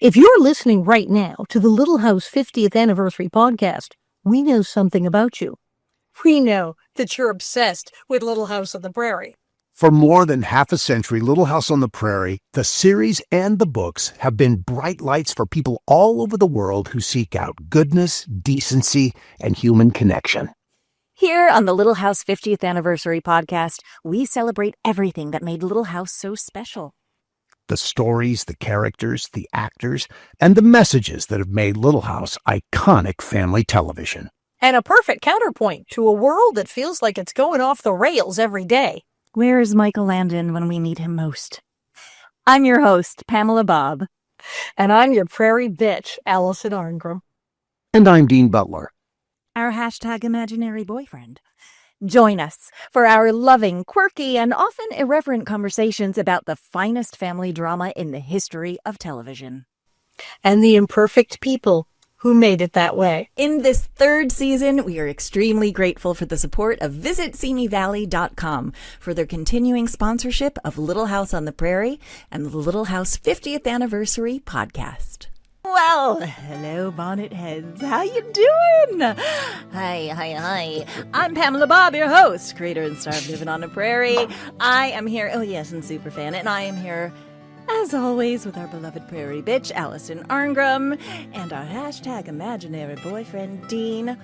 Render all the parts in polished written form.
If you're listening right now to the Little House 50th Anniversary podcast, we know something about you. We know that you're obsessed with Little House on the Prairie. For more than half a century, Little House on the Prairie, the series and the books have been bright lights for people all over the world who seek out goodness, decency, and human connection. Here on the Little House 50th Anniversary podcast, we celebrate everything that made Little House so special. The stories, the characters, the actors, and the messages that have made Little House iconic family television. And a perfect counterpoint to a world that feels like it's going off the rails every day. Where is Michael Landon when we need him most? I'm your host, Pamela Bob. And I'm your prairie bitch, Alison Arngrim. And I'm Dean Butler. Our hashtag imaginary boyfriend. Join us for our loving, quirky, and often irreverent conversations about the finest family drama in the history of television. And the imperfect people who made it that way. In this third season, we are extremely grateful for the support of VisitSeeMeValley.com for their continuing sponsorship of Little House on the Prairie and the Little House 50th Anniversary podcast. Well, hello, bonnet heads. How you doing? Hi. I'm Pamela Bob, your host, creator and star of Living on the Prairie. I am here, and superfan, and I am here, as always, with our beloved prairie bitch, Alison Arngrim, and our hashtag imaginary boyfriend, Dean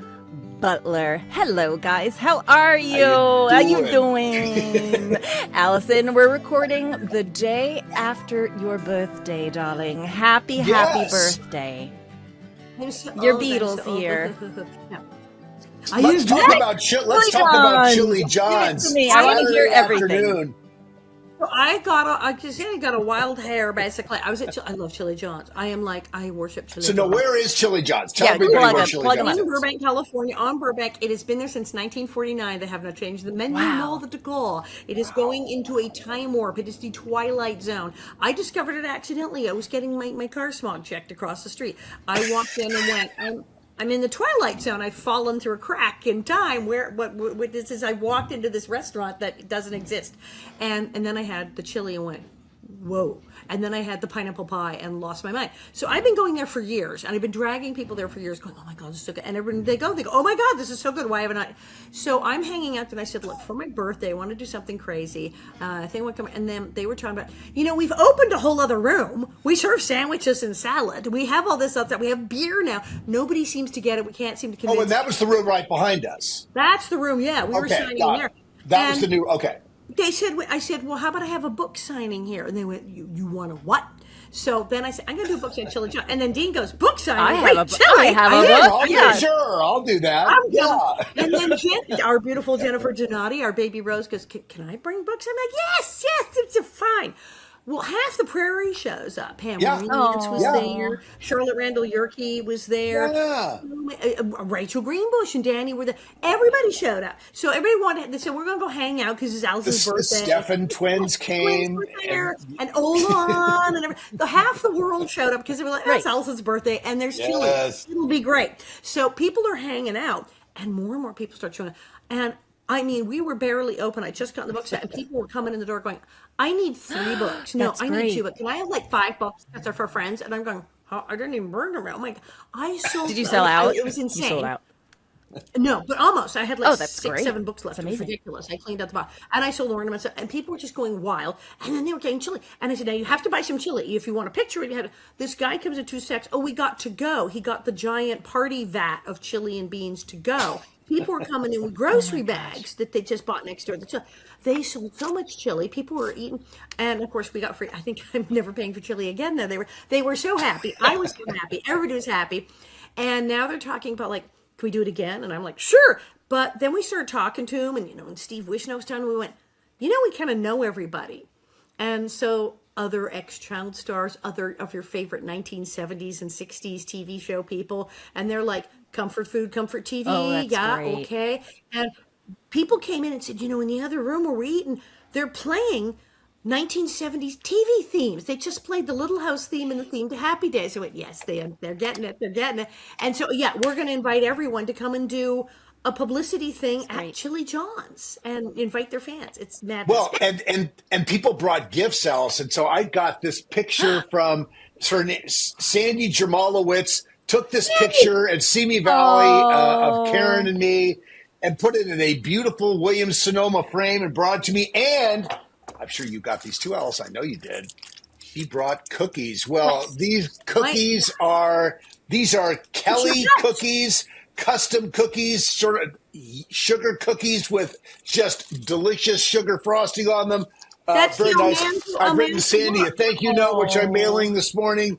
Butler. Hello, guys. How are you? How you doing? Allison, we're recording the day after your birthday, darling. Happy birthday. Your Beatles here. Let's talk about Chili John's. I want to hear everything. Afternoon. So I got a wild hair, basically. I love Chili John's. I worship Chili John's. So now, where is Chili John's? Tell everybody where Chili John's is. In Burbank, California, on Burbank. It has been there since 1949. They have not changed the menu nor the decor. It is going into a time warp. It is the Twilight Zone. I discovered it accidentally. I was getting my car smog checked across the street. I walked in and went, I'm in the Twilight Zone. I've fallen through a crack in time. What this is, I walked into this restaurant that doesn't exist. And then I had the chili and went, whoa. And then I had the pineapple pie and lost my mind. So I've been going there for years, and I've been dragging people there for years going, oh my God, this is so good. And everyone, they go, oh my God, this is so good. Why haven't I? So I'm hanging out and I said, look, for my birthday, I want to do something crazy. I think we'll come. And then they were talking about, we've opened a whole other room. We serve sandwiches and salad. We have all this stuff. We have beer now. Nobody seems to get it. We can't seem to convince. Oh, and that was the room right behind us. That's the room, yeah. We were signing in there. That was the new, okay. I said, well, how about I have a book signing here? And they went, you want a what? So then I said, I'm going to do a book signing, Chili John. And then Dean goes, book signing? I have a book. Sure, I'll do that. And then our beautiful Jennifer Donati, our baby Rose, goes, can I bring books? I'm like, yes, it's fine. Well, half the Prairie shows up. Pam Williams was there. Charlotte Randall Yerke was there. Yeah. Rachel Greenbush and Danny were there. Everybody showed up. So everybody they said, we're going to go hang out because it's Alison's birthday. The Stephan twins came. And Olan and everything. Half the world showed up because they were like, it's Alison's birthday and there's chili. It'll be great. So people are hanging out and more people start showing up. And we were barely open. I just got in the book set, and people were coming in the door going, I need 3 books. No, I need 2, but can I have 5 books that are for friends? And I'm going, I didn't even burn them. I'm like, I sold. Did you sell out? It was insane. You sold out. No, but almost. I had that's 6, 7 books left. It was ridiculous. I cleaned out the box. And I sold ornaments, and people were just going wild. And then they were getting chili. And I said, now you have to buy some chili. If you want a picture, this guy comes in 2 sacks. Oh, we got to go. He got the giant party vat of chili and beans to go. People were coming in with grocery bags that they just bought next door. They sold so much chili. People were eating. And, of course, we got free. I think I'm never paying for chili again, though. They were so happy. I was so happy. Everybody was happy. And now they're talking about, can we do it again? And I'm like, sure. But then we started talking to them. And, and Steve Wishnow was done. We went, we kind of know everybody. And so other ex-child stars, other of your favorite 1970s and 60s TV show people. And they're like, comfort food, comfort TV. Oh, that's great. Okay. And people came in and said, in the other room where we're eating, they're playing 1970s TV themes. They just played the Little House theme and the theme to Happy Days. I went, yes, they're getting it. They're getting it. And so, we're going to invite everyone to come and do a publicity thing at Chili John's and invite their fans. It's madness. Well, and people brought gifts, Alison. So I got this picture from Sandy Jamalowitz took this picture at Simi Valley of Karen and me and put it in a beautiful Williams-Sonoma frame and brought it to me. And I'm sure you got these too, Alice. I know you did. He brought cookies. Well, these cookies are Kelly cookies, custom cookies, sort of sugar cookies with just delicious sugar frosting on them. Very nice. I've written Sandy a thank you note, which I'm mailing this morning.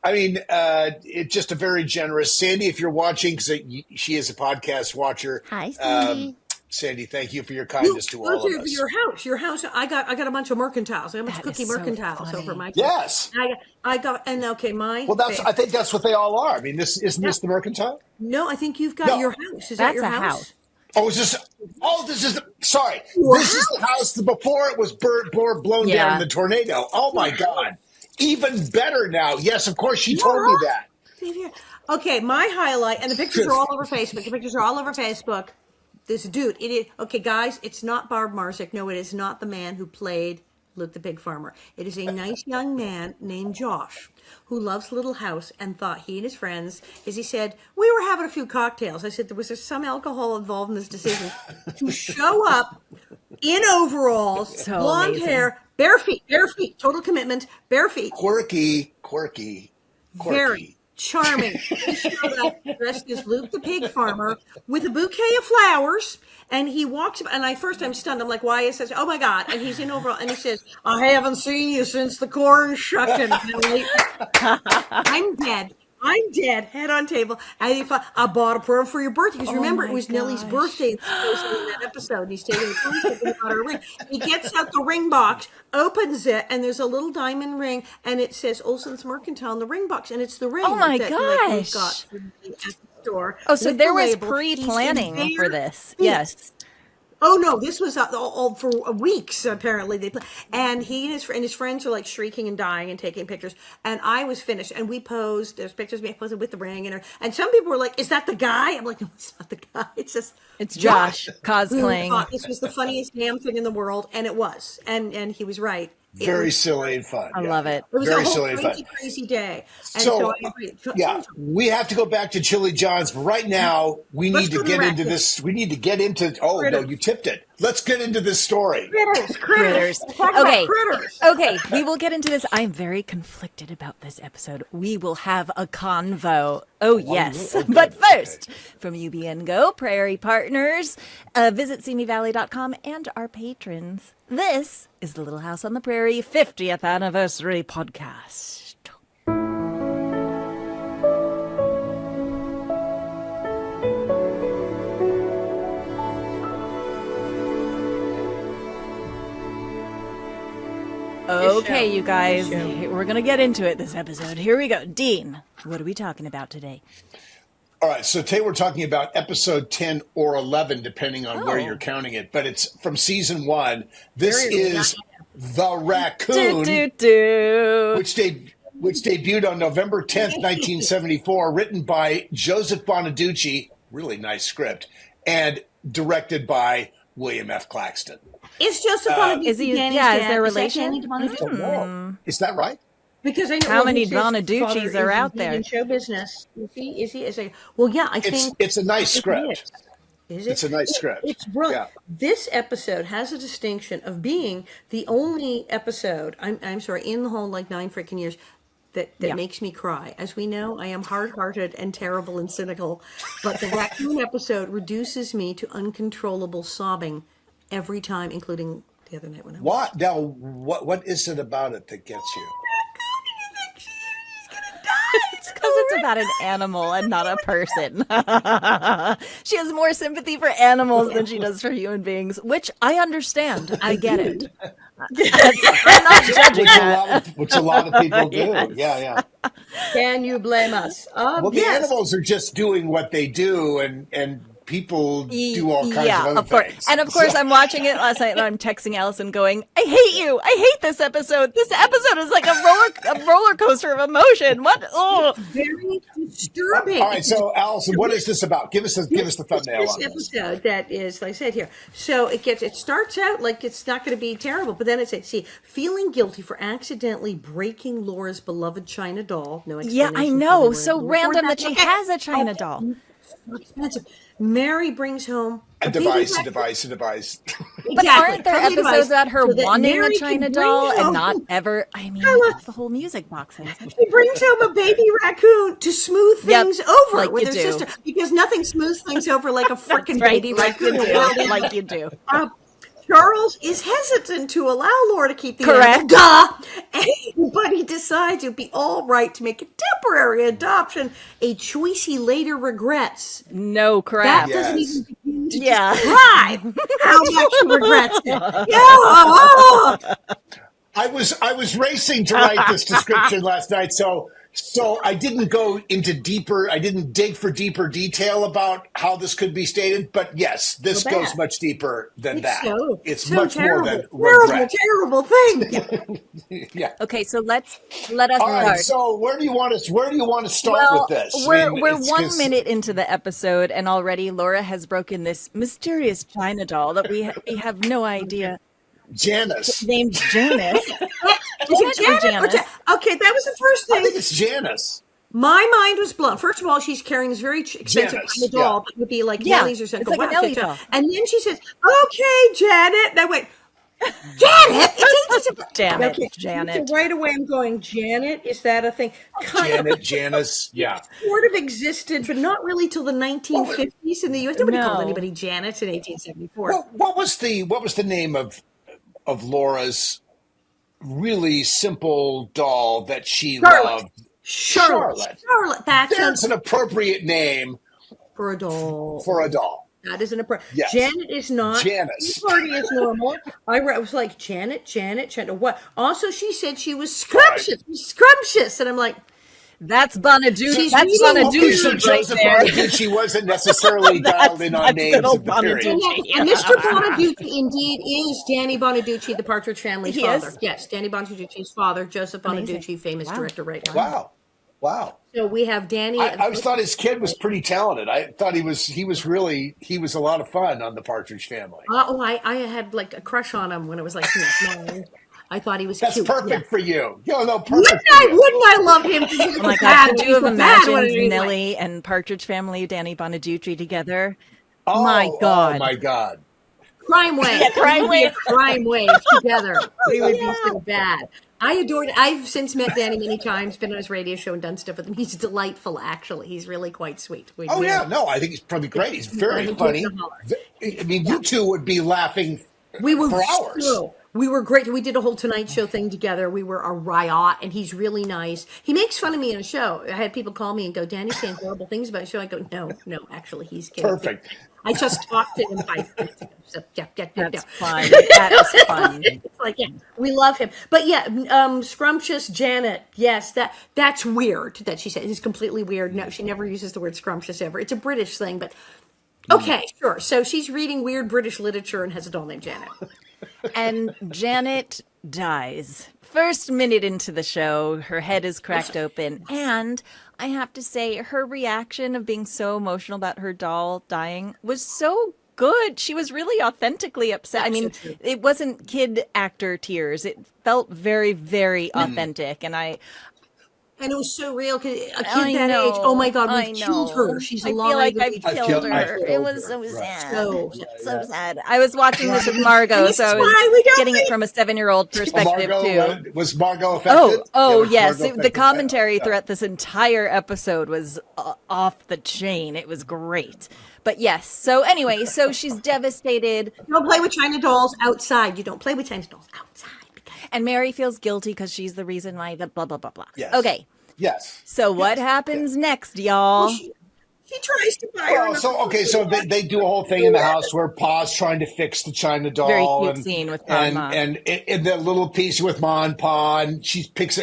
I mean, it's just a very generous Sandy. If you're watching, because she is a podcast watcher. Hi, Sandy. Sandy, thank you for your kindness to all of us. Your house. I got a bunch of mercantiles. I got a bunch of cookie mercantiles over my. Yes. I got my. Well, I think that's what they all are. I mean, this the mercantile? No, I think you've got your house. Is that your house? Oh, this is sorry. Wow. This is the house before it was blown down in the tornado. Oh my God. Even better now. Yes, of course she told me that. Okay, my highlight, and the pictures are all over Facebook. This dude, okay, guys, it's not Barb Marzik. No, it is not the man who played Luke the Pig Farmer. It is a nice young man named Josh who loves Little House and thought he and his friends, as he said, we were having a few cocktails. I said, was there some alcohol involved in this decision? To show up in overalls, blonde hair, bare feet, total commitment, bare feet. Quirky. Very charming. He showed up dressed as Luke the Pig Farmer with a bouquet of flowers, and he walks. And I'm stunned. I'm like, "Why is this? Oh my God!" And he's in overall, and he says, "I haven't seen you since the corn shucking." I'm dead, head on table. And I bought a present for your birthday because remember it was Nellie's birthday in that episode. And he's taking the phone and got her ring. He gets out the ring box, opens it, and there's a little diamond ring, and it says Olson's Mercantile in the ring box, and it's the ring. Oh my that, gosh! Got at the store. Oh, so there was pre-planning for this. Yes. Oh no! This was all for weeks. Apparently, and he and his friends are like shrieking and dying and taking pictures. And I was finished, and we posed. There's pictures we posted with the ring, and some people were like, "Is that the guy?" I'm like, "No, it's not the guy. It's Josh cosplaying." This was the funniest damn thing in the world, and it was. And he was right. Very silly and fun. I love it. It was very a whole silly and fun. Crazy day. And so I agree. we have to go back to Chili John's, but right now we need to get into this. We need to get into. Oh no, you tipped it. Let's get into this story. Critters. Okay. Critters. Okay, we will get into this. I'm very conflicted about this episode. We will have a convo. Oh, yes. Okay. But first, from UBN Go, Prairie Partners, visit SimiValley.com and our patrons. This is the Little House on the Prairie 50th Anniversary Podcast. Okay, you guys, we're going to get into it this episode. Here we go. Dean, what are we talking about today? All right, so today we're talking about episode 10 or 11, depending on where you're counting it. But it's from season 1. This is The Raccoon, which debuted on November 10th, 1974, written by Joseph Bonaducci, really nice script, and directed by William F. Claxton. It's Joseph Bonaducci. Is there relation? Is that right? Because I know how many Bonaducci's are out there in show business. Is he? Well, yeah, I think it's a nice script. Is it? It's a nice script. It's brilliant. Yeah. This episode has a distinction of being the only episode. I'm sorry, in the whole 9 freaking years that makes me cry. As we know, I am hard-hearted and terrible and cynical, but the Raccoon episode reduces me to uncontrollable sobbing every time, including the other night when I watched. What is it about it that gets you? It's because it's about an animal and not a person. She has more sympathy for animals than she does for human beings, which I understand. I get it. I'm not judging which a lot of people do. Yes. Yeah. Can you blame us? The animals are just doing what they do, and people do all kinds of other of course. things. And of course, I'm watching it last night and I'm texting Allison going, I hate you. I hate this episode. This episode is like a roller coaster of emotion. What? Oh, Very disturbing. All right, so Alison, what is this about? Give us the thumbnail This on this. episode that is, like I said here. So it starts out like it's not going to be terrible, but then it's feeling guilty for accidentally breaking Laura's beloved China doll. No yeah, explanation. I for know. the So word. random that she Okay. has a China doll. Expensive. Mary brings home A baby device. raccoon. But Exactly. aren't there Totally episodes device about her so that wanting Mary a can China bring doll and home- not ever? I mean, I love- that's the whole music box thing. She brings home a baby raccoon to smooth Yep, things over like with you her do. sister because nothing smooths things over like a freaking Right, baby like you raccoon. do. Like you do. Charles is hesitant to allow Laura to keep the Correct. animal, but he decides it would be all right to make a temporary adoption, a choice he later regrets. No crap. That Yes. doesn't even begin to Yeah. describe how much he regrets it. Yeah. I was racing to write this description last night, so I didn't go into deeper. I didn't dig for deeper detail about how this could be stated. But yes, this Well, goes that- much deeper than It's that. It's so much terrible, more than terrible, regret. terrible thing. Yeah. Okay, so let us All right. start. So where do you want to start Well, with this? I we're mean, we're it's 1 just- minute into the episode, and already Laura has broken this mysterious China doll that we have no idea. Janice. Named Janice. Is it Janet or okay, that was the first I thing. think it's Janice. My mind was blown. First of all, she's carrying this very expensive Janice, kind of doll that would be like Yeah, Nellie's or something. it's like a Wow, Nellie such doll. And then she says, "Okay, Janet." And I went, "Janet." Damn it, Okay, Janet. So right away, I'm going, "Janet, is that a thing?" Kind of Janice. Yeah. sort of existed, but not really till the 1950s in the U.S. Nobody called No. anybody Janet in 1874. Well, what was the name of Laura's really simple doll that she loved? Charlotte. That's That's an appropriate name for a doll. for a doll. That is an appropriate. Yes. Janet is not. Janice. Tea Party is normal. I was like, Janet. What? Also, she said she was scrumptious. And I'm like, That's Bonaducci. She's That's reading- Okay, so Bonaducci right Joseph there. Bonaducci wasn't necessarily dialed in on that's names good old of the period. Bonaducci. and Mr. Bonaducci indeed is Danny Bonaducci, the Partridge Family's He father. is? Yes, Danny Bonaducci's father, Joseph Amazing. Bonaducci, famous Wow. director right now. Wow. So we have Danny. I always thought his kid was pretty talented. I thought he was a lot of fun on the Partridge Family. I had like a crush on him when it was like 9. I thought he was That's cute. perfect for you. No, Wouldn't perfect I? for you. Wouldn't I love him? Oh my God, could you have imagined Nellie and Partridge Family, Danny Bonaducci together? Oh, My God. Oh my God. Crime Wave. Crime Wave. Crime Wave together. We would be so bad. I adored it. I've since met Danny many times, been on his radio show and done stuff with him. He's delightful, actually. He's really quite sweet. Oh yeah, no, I think he's probably great. He's very He's funny. a holler. I mean, you two would be laughing We were for hours. We were great. We did a whole Tonight Show thing together. We were a riot, and he's really nice. He makes fun of me in a show. I had people call me and go, "Danny's saying horrible things about the show." I go, No, actually, he's kidding. Perfect. I just talked to him 5 minutes ago. So, yeah. That's fun. That is fun. It's like, yeah, we love him. But yeah, scrumptious Janet. Yes, that's weird that she said. It's completely weird. No, she never uses the word scrumptious ever. It's a British thing, but okay, sure. So she's reading weird British literature and has a doll named Janet. And Janet dies. First minute into the show, her head is cracked open. And I have to say, her reaction of being so emotional about her doll dying was so good. She was really authentically upset. I mean, it wasn't kid actor tears. It felt very, very authentic. And And it was so real because a kid I that know, age. Oh my God, I we've killed her. know. She's I alive. feel like I've We've killed I've her. killed It was her. so Right. sad. So sad. I was watching this with Margot, This so I is why we was don't getting it make- from a 7-year-old perspective too. Was Margot affected? Oh, Yeah, yes. was Margot The affected? commentary Yeah. throughout this entire episode was off the chain. It was great. But yes. So anyway, so she's devastated. don't play with China dolls outside. You don't play with China dolls outside. And Mary feels guilty because she's the reason why the blah, blah, blah, blah. Yes. Okay. Yes. So what happens next, y'all? She tries to buy her. So they do a whole thing in the house where Pa's trying to fix the China doll. Very cute scene with Pa and Ma. And in that little piece with Ma and Pa, and she picks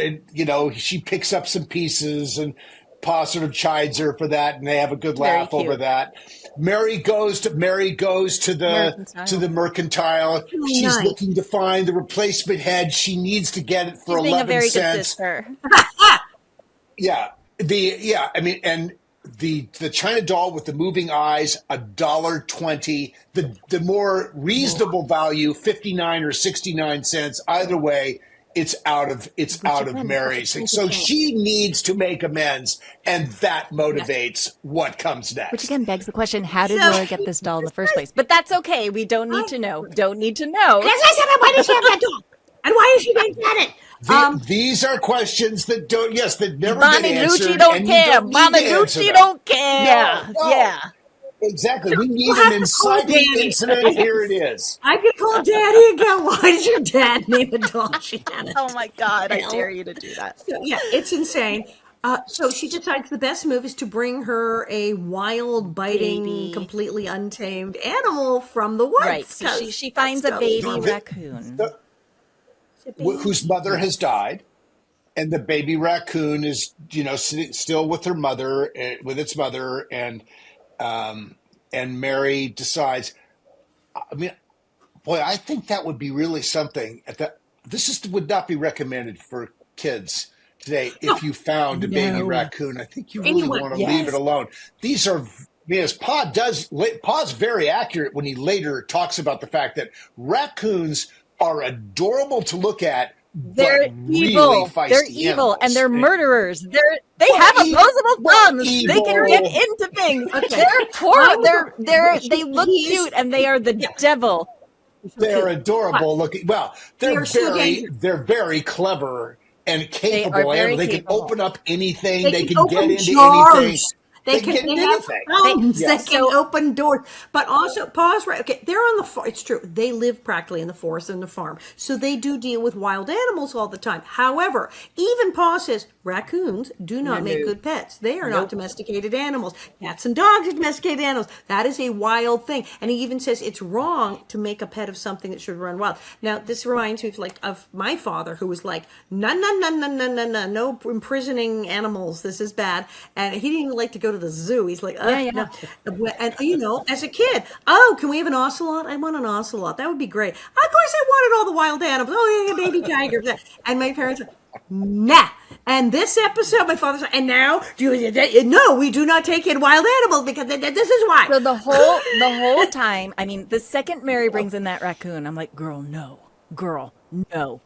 up some pieces, and Pa sort of chides her for that, and they have a good Very laugh over cute. that. Mary goes to the mercantile. She's Nice. looking to find the replacement head. She needs to get it for She's being a 11 very good cents. sister. Yeah. I mean, and the China doll with the moving eyes, $1.20. The more reasonable value, 59 or 69 cents. Either way, it's out of Mary's thing. So she needs to make amends, and that motivates what comes next. Which again begs the question, how did Laura get this doll in the first place? But that's okay. We don't need to know. Don't need to know. As I said, why does she have that doll? And why is she going to get it? These are questions that never Bonnie get answered. Lucci don't and you care. don't need Bonnie to answer Lucci them. don't care. No. Yeah. Exactly. We need We'll have an to call inciting Danny. incident. Here it is. I could call Daddy and go, why did your dad name a doll Shannon? Oh my God, I dare you to do that. So, yeah, it's insane. So she decides the best move is to bring her a wild, biting, Baby. completely untamed animal from the woods. Right. So 'cause she finds a that's baby so- raccoon. Whose mother has died, and the baby raccoon is, still with her mother, with its mother, and Mary decides. I mean, boy, I think that would be really something. This would not be recommended for kids today. If you found a baby raccoon, I think you really Anyone, want to yes. leave it alone. These are. As Pa's very accurate when he later talks about the fact that raccoons are adorable to look at. They're but evil. really feisty They're evil, animals. and they're murderers. They have opposable thumbs. They can get into things. They're horrible. They look cute, and they are the devil. They're adorable looking. Well, they're so very clever and capable. very They can capable. open up anything. They can open get into jars. anything. They get can into have anything. phones. Yes. They can open doors. But also, Pa's right. Okay, they're on the it's true. They live practically in the forest and the farm. So they do deal with wild animals all the time. However, even Pa says raccoons do not make good pets. They are not domesticated animals. Cats and dogs are domesticated animals. That is a wild thing. And he even says it's wrong to make a pet of something that should run wild. Now, this reminds me of my father, who was like, no, imprisoning animals. This is bad. And he didn't even like to go to the zoo. He's like, no. And as a kid, can we have an ocelot? I want an ocelot. That would be great. Of course, I wanted all the wild animals. Oh, yeah, baby tiger. And my parents were, nah. And this episode, my father said, and now, no, we do not take in wild animals because this is why. So the whole time, I mean, the second Mary brings in that raccoon, I'm like, girl, no,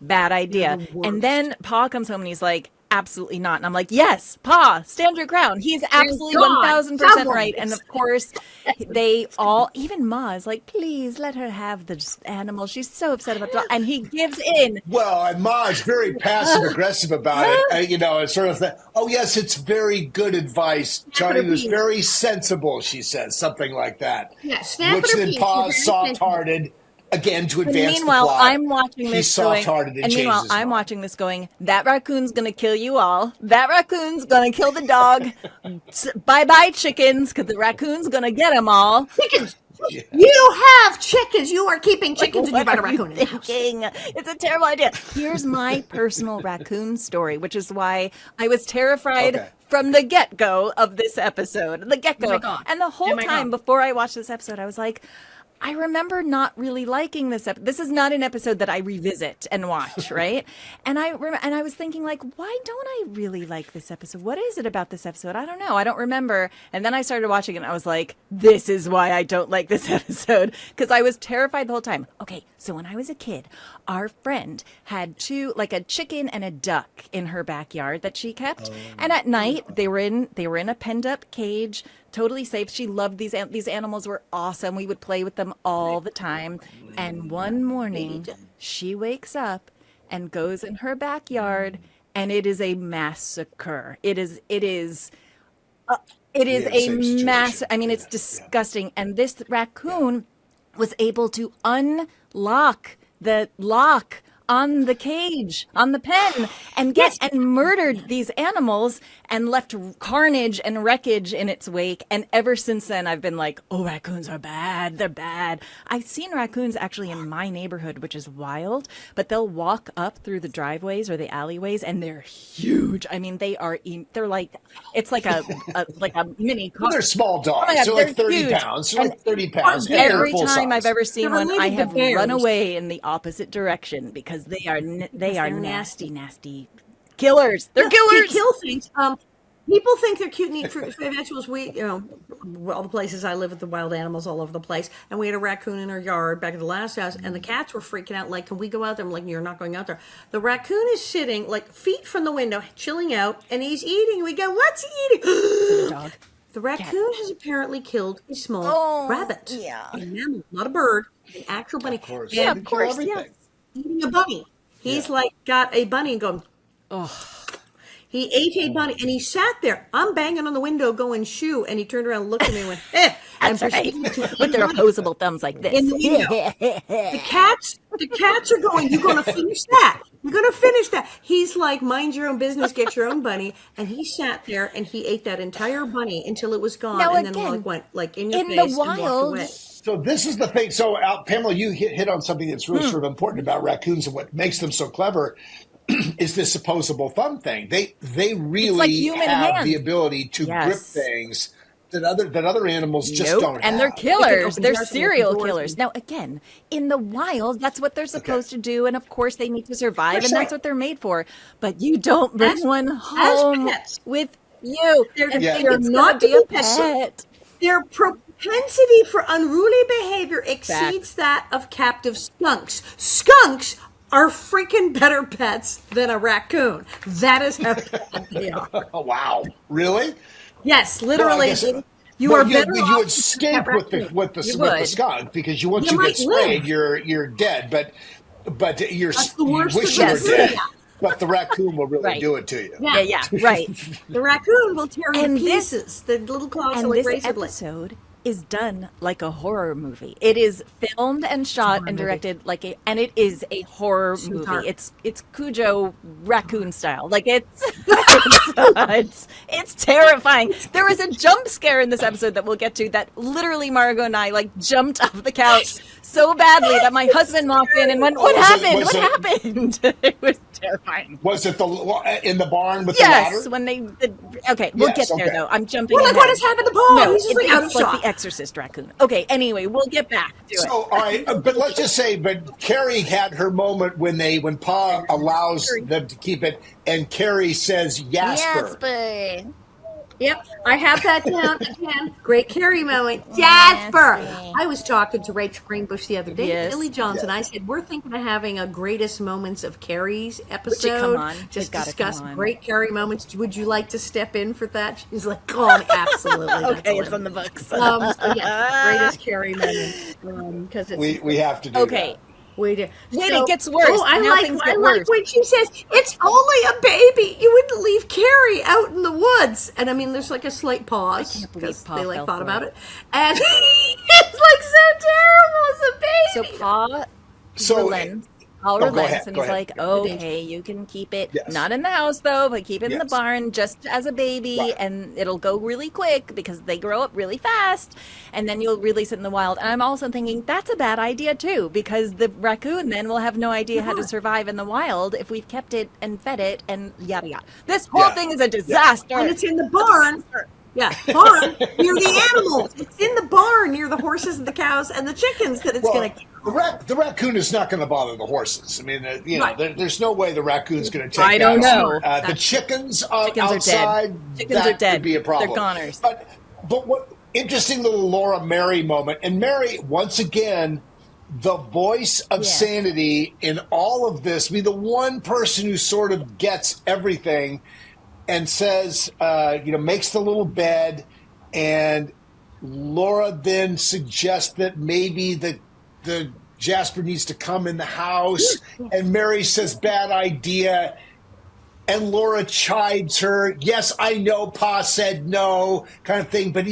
bad idea. And then Pa comes home and he's like, absolutely not. And I'm like, yes, Pa, stand your ground. He's absolutely 1000% right. And of course, they all, even Ma is like, please let her have the animal. She's so upset about that. And he gives in. Well, and Ma is very passive aggressive about it. It's sort of oh yes, it's very good advice. Johnny was very sensible. She says something like that. Yeah, snap which it or then peace. Pa's soft-hearted. Again, to advance Meanwhile, the plot. I'm watching this He's soft-hearted and meanwhile, changes his I'm mind. watching this going, that raccoon's going to kill you all. That raccoon's going to kill the dog. Bye-bye, chickens, because the raccoon's going to get them all. Chickens. Yeah. You have chickens. You are keeping chickens and you got a raccoon in the house. Thinking? It's a terrible idea. Here's my personal raccoon story, which is why I was terrified from the get-go of this episode. The get-go. Oh my God. And the whole time before I watched this episode, I was like, I remember not really liking this episode. This is not an episode that I revisit and watch, right? And I was thinking, like, why don't I really like this episode? What is it about this episode? I don't know. I don't remember. And then I started watching it and I was like, this is why I don't like this episode. Because I was terrified the whole time. Okay, so when I was a kid, our friend had a chicken and a duck in her backyard that she kept. And at night, they were in a penned up cage, totally safe. She loved these animals. Were awesome. We would play with them all the time. And one morning, she wakes up and goes in her backyard, and it is a massacre. It is a mass. I mean, it's disgusting. And this raccoon was able to unlock the lock on the cage, on the pen, and murdered these animals and left carnage and wreckage in its wake. And ever since then, I've been like, oh, raccoons are bad. They're bad. I've seen raccoons actually in my neighborhood, which is wild, but they'll walk up through the driveways or the alleyways, and they're huge. I mean, they're like, it's like a mini car. Well, they're small dogs. Oh, yeah, they're like 30 huge. pounds. They're like 30 pounds. And Every they're full time size. I've ever seen They're one, I related to have bears. run away in the opposite direction because they are they're nasty killers. They're They killers. kill things. People think they're cute and eat fruit and vegetables. All the places I live with the wild animals all over the place. And we had a raccoon in our yard back at the last house, and the cats were freaking out. Like, can we go out there? I'm like, you're not going out there. The raccoon is sitting like feet from the window, chilling out, and he's eating. We go, what's he eating? Dog. The raccoon has apparently killed a small rabbit. Yeah. A mammal, not a bird, an actual bunny. Of course. Yeah, They of kill course, everything. Eating a bunny. He's like got a bunny and going, he ate a bunny and he sat there. I'm banging on the window going shoo, and he turned around and looked at me and went, eh. And That's right. proceeded to With eat their bunny opposable thumbs like this. in the window. The cats are going, you're going to finish that. You're going to finish that. He's like, mind your own business, get your own bunny. And he sat there and he ate that entire bunny until it was gone. Now, and then again, went like in your in face the and walked wild, away. So this is the thing. So Pamela, you hit on something that's really sort of important about raccoons, and what makes them so clever is this opposable thumb thing. They really like human have hand. the ability to grip Yes. things that other animals just Nope. don't And have. they're killers. open They're jars and serial open doors killers. and- Now, again, in the wild, that's what they're supposed to do. And of course, they need to survive, and that's what they're made for. But you don't bring As- one as home pets. with you. They're- and Yeah. think they're it's not gonna be to a be pets. pet. Their propensity for unruly behavior exceeds that of captive skunks. Skunks are freaking better pets than a raccoon. That is how bad they are. Oh, wow, really? Yes, Well, I literally. guess You well, are better you off would with escape that with the raccoon. with the You with the would. skunk, because once You you get might live. sprayed, you're dead. But you're That's the you worst wish of you were the dead. yeah. But the raccoon will really Right. do it to you. Yeah, right. The raccoon will tear you And to this- pieces. The little claws are And like this razor blades. episode is done like a horror movie. It is filmed and shot and directed and it is a horror movie. dark. It's Cujo raccoon style. Like it's terrifying. There was a jump scare in this episode that we'll get to that literally Margot and I like jumped off the couch so badly that my husband walked in and went, "What happened? What happened?" It was terrifying. Was it in the barn with Yes, the ladder? when okay, we'll Yes, get there okay. though. I'm jumping. Well, like, ahead. what has happened to Paul? No, He's just like out of it's like shot. the Exorcist raccoon. Okay, anyway, we'll get back to it. So, all right, but let's just say, but Carrie had her moment when Pa allows them to keep it, and Carrie says Jasper. Yep, I have that down again. Great Carrie moment. Jasper. I was talking to Rachel Greenbush the other day, Yes. Billy Jones, and I said, we're thinking of having a greatest moments of Carrie's episode. come on. Just It's gotta discuss come on. great Carrie moments. Would you like to step in for that? She's like, oh, absolutely. That's Okay, it's all. on the books. So greatest Carrie moments. Because it's We have to do Okay. that. we do. Wait, it gets worse. Oh, I Now like things I get like worse. when she says it's only a baby. You wouldn't leave Carrie out in the woods. And I mean, there's like a slight pause I can't believe because Pa they like fell thought for about it. it, and it's like so terrible as a So baby. Pa So, relents. Paul go relents, ahead, and go he's ahead. like, okay, you can keep it, Yes. not in the house though, but keep it in the Yes. barn just as a baby, Right. and it'll go really quick because they grow up really fast, and then you'll release it in the wild. And I'm also thinking that's a bad idea too, because the raccoon then will have no idea how to survive in the wild if we've kept it and fed it and yada yada. This whole Yeah. thing is a disaster. And it's in the barn. Yeah, barn near the animals. It's in the barn near the horses and the cows and the chickens that it's Well, going to. the raccoon is not going to bother the horses. I mean, Right. there's no way the raccoon's going to take I don't that. know. The chickens, Chickens are dead. outside, Chickens that are dead. could be a problem. They're goners. But what interesting little Laura Mary moment, and Mary once again, the voice of sanity in all of this. I mean, the one person who sort of gets everything. And says, makes the little bed, and Laura then suggests that maybe the Jasper needs to come in the house, and Mary says, bad idea, and Laura chides her, yes, I know Pa said no, kind of thing, but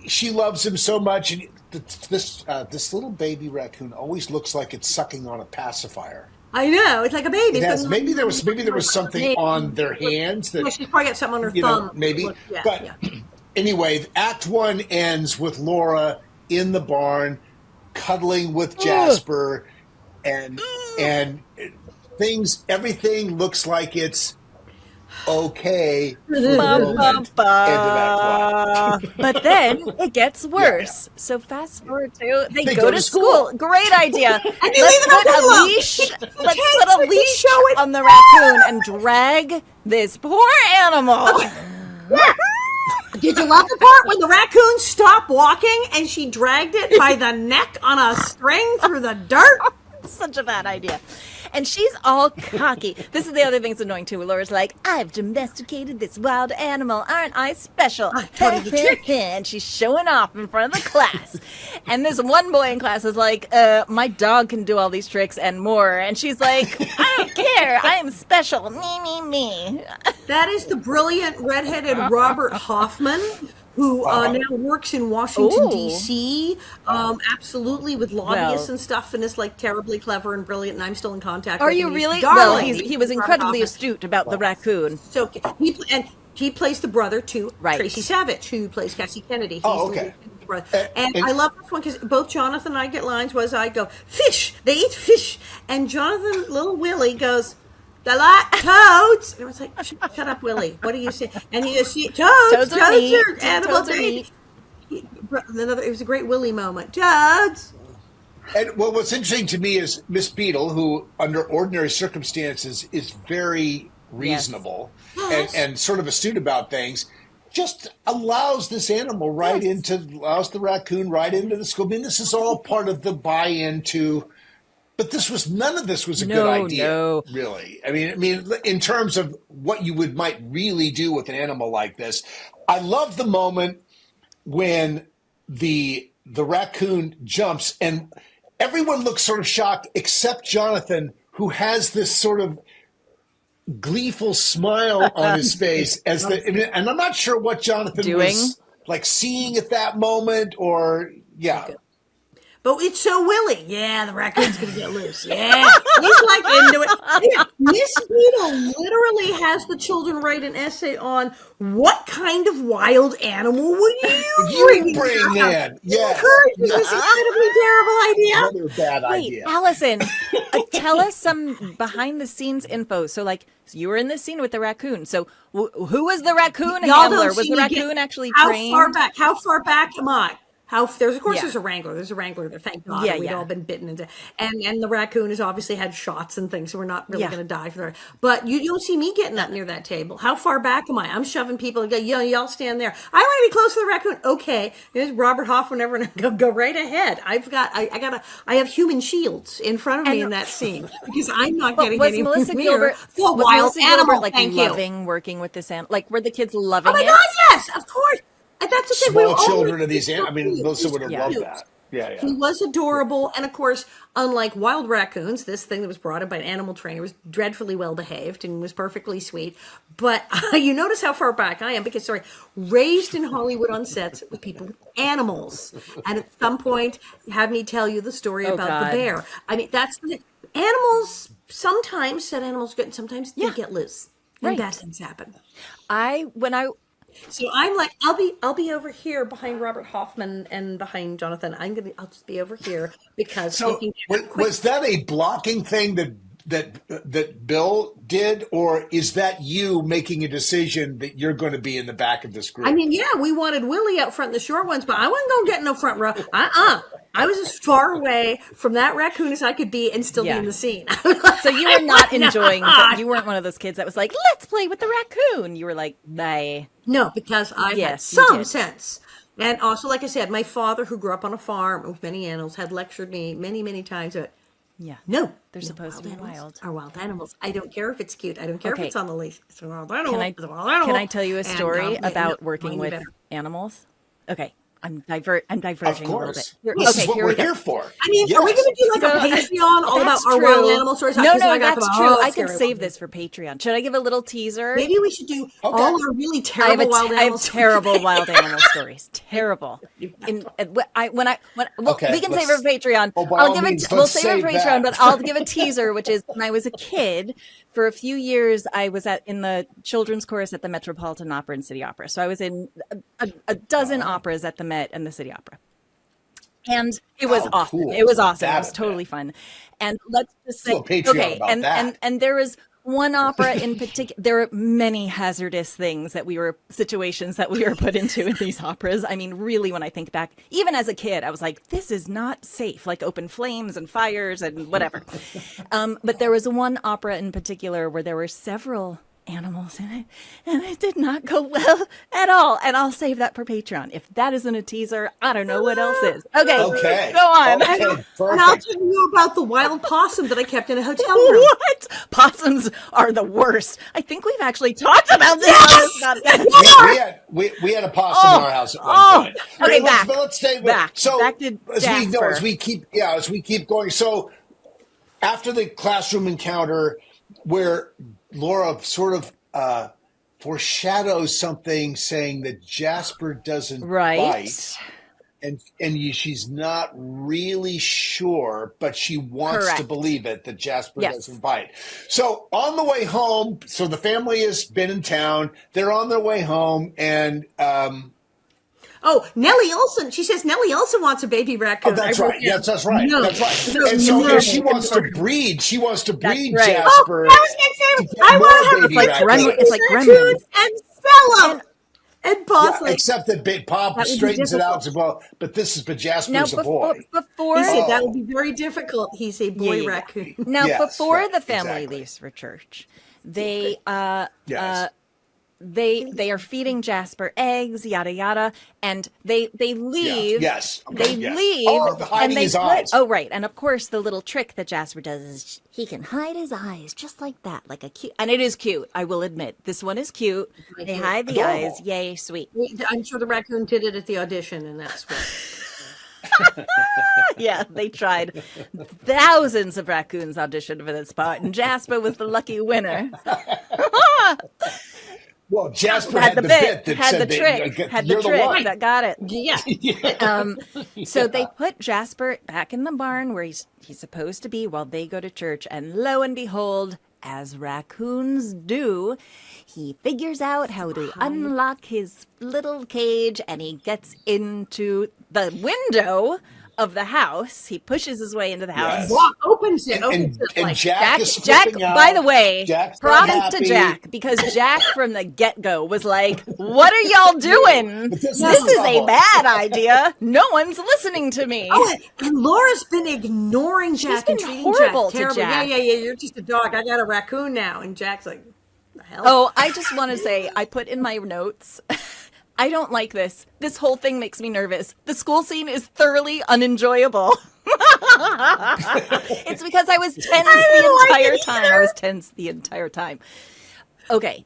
she loves him so much, and this little baby raccoon always looks like it's sucking on a pacifier. I know, it's like a baby. It It's has been- maybe there was something on their hands Yeah, that, she's probably got something on her you know, thumb. maybe. Yeah, But yeah. anyway, Act One ends with Laura in the barn, cuddling with Jasper, and everything looks like it's okay for the moment into that plot. But then it gets worse. So fast forward to they go to school. school. Great idea. And they Let's leave it put a alone. leash. Let's Let's put a leash on the raccoon and drag this poor animal. Did you love the part when the raccoon stopped walking and she dragged it by the neck on a string through the dirt? Such a bad idea. And she's all cocky. This is the other thing that's annoying too. Laura's like, I've domesticated this wild animal. Aren't I special? And she's showing off in front of the class. And this one boy in class is like, my dog can do all these tricks and more. And she's like, I don't care. I am special. Me. That is the brilliant redheaded Robert Hoffman, who now works in Washington, Ooh. D.C., absolutely with lobbyists Well. and stuff, and is like terribly clever and brilliant, and I'm still in contact Are with you him. He's really? darling. Well, he was Robert incredibly Hoffman. astute about the raccoon. So he plays the brother to Right. Tracy Savage, who plays Cassie Kennedy. He's Oh, the okay. little brother. And and- I love this one because both Jonathan and I get lines. I go, fish, they eat fish, and Jonathan, little Willie, goes, they like toads. And I was like, shut up, Willie. What do you say? And he goes, toads are meat. are edible. Toads are meat. It was a great Willie moment. Toads. And what's interesting to me is Miss Beadle, who under ordinary circumstances is very reasonable and sort of astute about things, just allows this animal allows the raccoon right into the school. I mean, this is all part of the buy-in to, but none of this was a good idea, really. I mean, in terms of what you might really do with an animal like this. I love the moment when the raccoon jumps and everyone looks sort of shocked except Jonathan, who has this sort of gleeful smile on his face and I'm not sure what Jonathan was like seeing at that moment But it's so Willie. Yeah, the raccoon's going to get loose. Yeah. He's like into it. Miss Beadle literally has the children write an essay on what kind of wild animal would you bring in? Yes. This incredibly terrible idea. Another bad Wait, idea. Allison, tell us some behind the scenes info. So you were in this scene with the raccoon. So who was the raccoon Y'all handler? don't Was see the me raccoon get- actually How trained? far back am I? There's a wrangler. There's a wrangler there. Thank God. Yeah, We'd yeah. all been bitten into, and the raccoon has obviously had shots and things, so we're not really Yeah. going to die for that. But you don't see me getting up near that table. How far back am I? I'm shoving people. And go, y'all stand there. I want to be close to the raccoon. Okay, there's Robert Hoffman. Everyone go right ahead. I have human shields in front of me in that scene because I'm not getting was any Melissa near Gilbert the wild Melissa animal. Gilbert, like Thank you. loving working with this animal? Like were the kids loving Oh my it? God, yes, of course. And that's the thing. we Small were children always of these I mean, Melissa would have cute. loved that. Yeah. He was adorable. And of course, unlike wild raccoons, this thing that was brought in by an animal trainer was dreadfully well behaved and was perfectly sweet. But you notice how far back I am because, raised in Hollywood on sets with people with animals. And at some point, have me tell you the story about God. the bear. I mean, that's the animals. Sometimes said animals good and sometimes they get loose. And Right. bad things happen. So I'm like, I'll be over here behind Robert Hoffman and behind Jonathan. I'll just be over here because So was that a blocking thing that Bill did, or is that you making a decision that you're going to be in the back of this group? I mean, yeah, we wanted Willie out front in the short ones, but I wasn't going to get no front row. I was as far away from that raccoon as I could be and still be in the scene. So you were not enjoying you weren't one of those kids that was like, let's play with the raccoon. You were like, bye. No, because I had Yes, you some did. sense. And also, like I said, my father, who grew up on a farm with many animals, had lectured me many, many times about, Yeah. no, They're supposed to be animals wild. are wild animals. I don't care if it's cute. I don't care if Okay. it's on the leash. It's a wild animal. Can I It's a wild animal. can I tell you a And, story yeah, about no, working mine with better. animals? Okay. I'm Of diverging a little bit. course. This is what Here we're we go. here for. I mean, are we going to do like a Patreon all about our wild animal stories? No, Because I got that's them true. all I can scary save ones. this for Patreon. Should I give a little teaser? Maybe we should do all our really I have, terrible wild I animal have stories. terrible wild animal stories. Terrible. We can save it for Patreon. Oh, by I'll all give means, it. We'll let's save it for save Patreon, that. but I'll give a teaser, which is when I was a kid. For a few years, I was in the children's chorus at the Metropolitan Opera and City Opera. So I was in a dozen operas at the Met and the City Opera. And it was awesome. Cool. It was awesome. That It was totally fun. And let's just say, Do a Patreon about that. and there was one opera in particular. There were many hazardous situations that we were put into in these operas. I mean, really, when I think back, even as a kid, I was like, this is not safe, like open flames and fires and whatever. But there was one opera in particular where there were several animals in it, and it did not go well at all. And I'll save that for Patreon. If that isn't a teaser, I don't know what else is. Okay. Go on. Okay, And I'll perfect. tell you about the wild possum that I kept in a hotel room. What? Possums are the worst. I think we've actually talked about this. We had a possum in our house at one point. Okay, Let's stay with so back to Jasper. as we keep going. So after the classroom encounter where Laura sort of foreshadows something, saying that Jasper doesn't bite, and she's not really sure, but she wants to believe it that Jasper doesn't bite. So on the way home, so the family has been in town. They're on their way home, and Oh, Nellie Olson. She says Nellie Olson wants a baby raccoon. oh, that's right. Yes, that's right. No. That's right. No, And so no. she wants to breed. She wants to breed right. Jasper. I was going to say, I want to have baby a It's like raccoons and sell them. And Pa's like, except that Pop That would be straightens it out. difficult. But Jasper's Now, a boy. before he said that would be very difficult. He's a boy Yeah. raccoon. Now, Yes, before right, the family exactly. leaves for church, they Yes. they are feeding Jasper eggs, yada yada, and they leave. Yes. They Yes. leave Oh, hiding and they his eyes. Oh, right. And of course, the little trick that Jasper does is he can hide his eyes just like that, like a cute. And it is cute. I will admit, this one is cute. They hide the Adorable. eyes. Yay, sweet. I'm sure the raccoon did it at the audition, and that's what. Yeah, they tried. Thousands of raccoons auditioned for this part, and Jasper was the lucky winner. Well, Jasper Had the bit, that had said the that, trick, had the you're trick one. that got it. Yeah. So they put Jasper back in the barn where he's supposed to be while they go to church, and lo and behold, as raccoons do, he figures out how to unlock his little cage, and he gets into the window of the house. He pushes his way into the house. Yes. Opens it. And Like, Jack is Jack, flipping out. by the way, Jack's not props to happy. Jack, because Jack from the get-go was like, what are y'all doing? But This this is is a trouble. bad idea. No one's listening to me. oh, and Laura's been ignoring Jack been and treating horrible Jack to terribly. Jack. Yeah. You're just a dog. I got a raccoon now, and Jack's like, the hell. Oh, I just want to say, I put in my notes, I don't like this. This whole thing makes me nervous. The school scene is thoroughly unenjoyable. It's because I was tense the entire time. I was tense the entire time. Okay.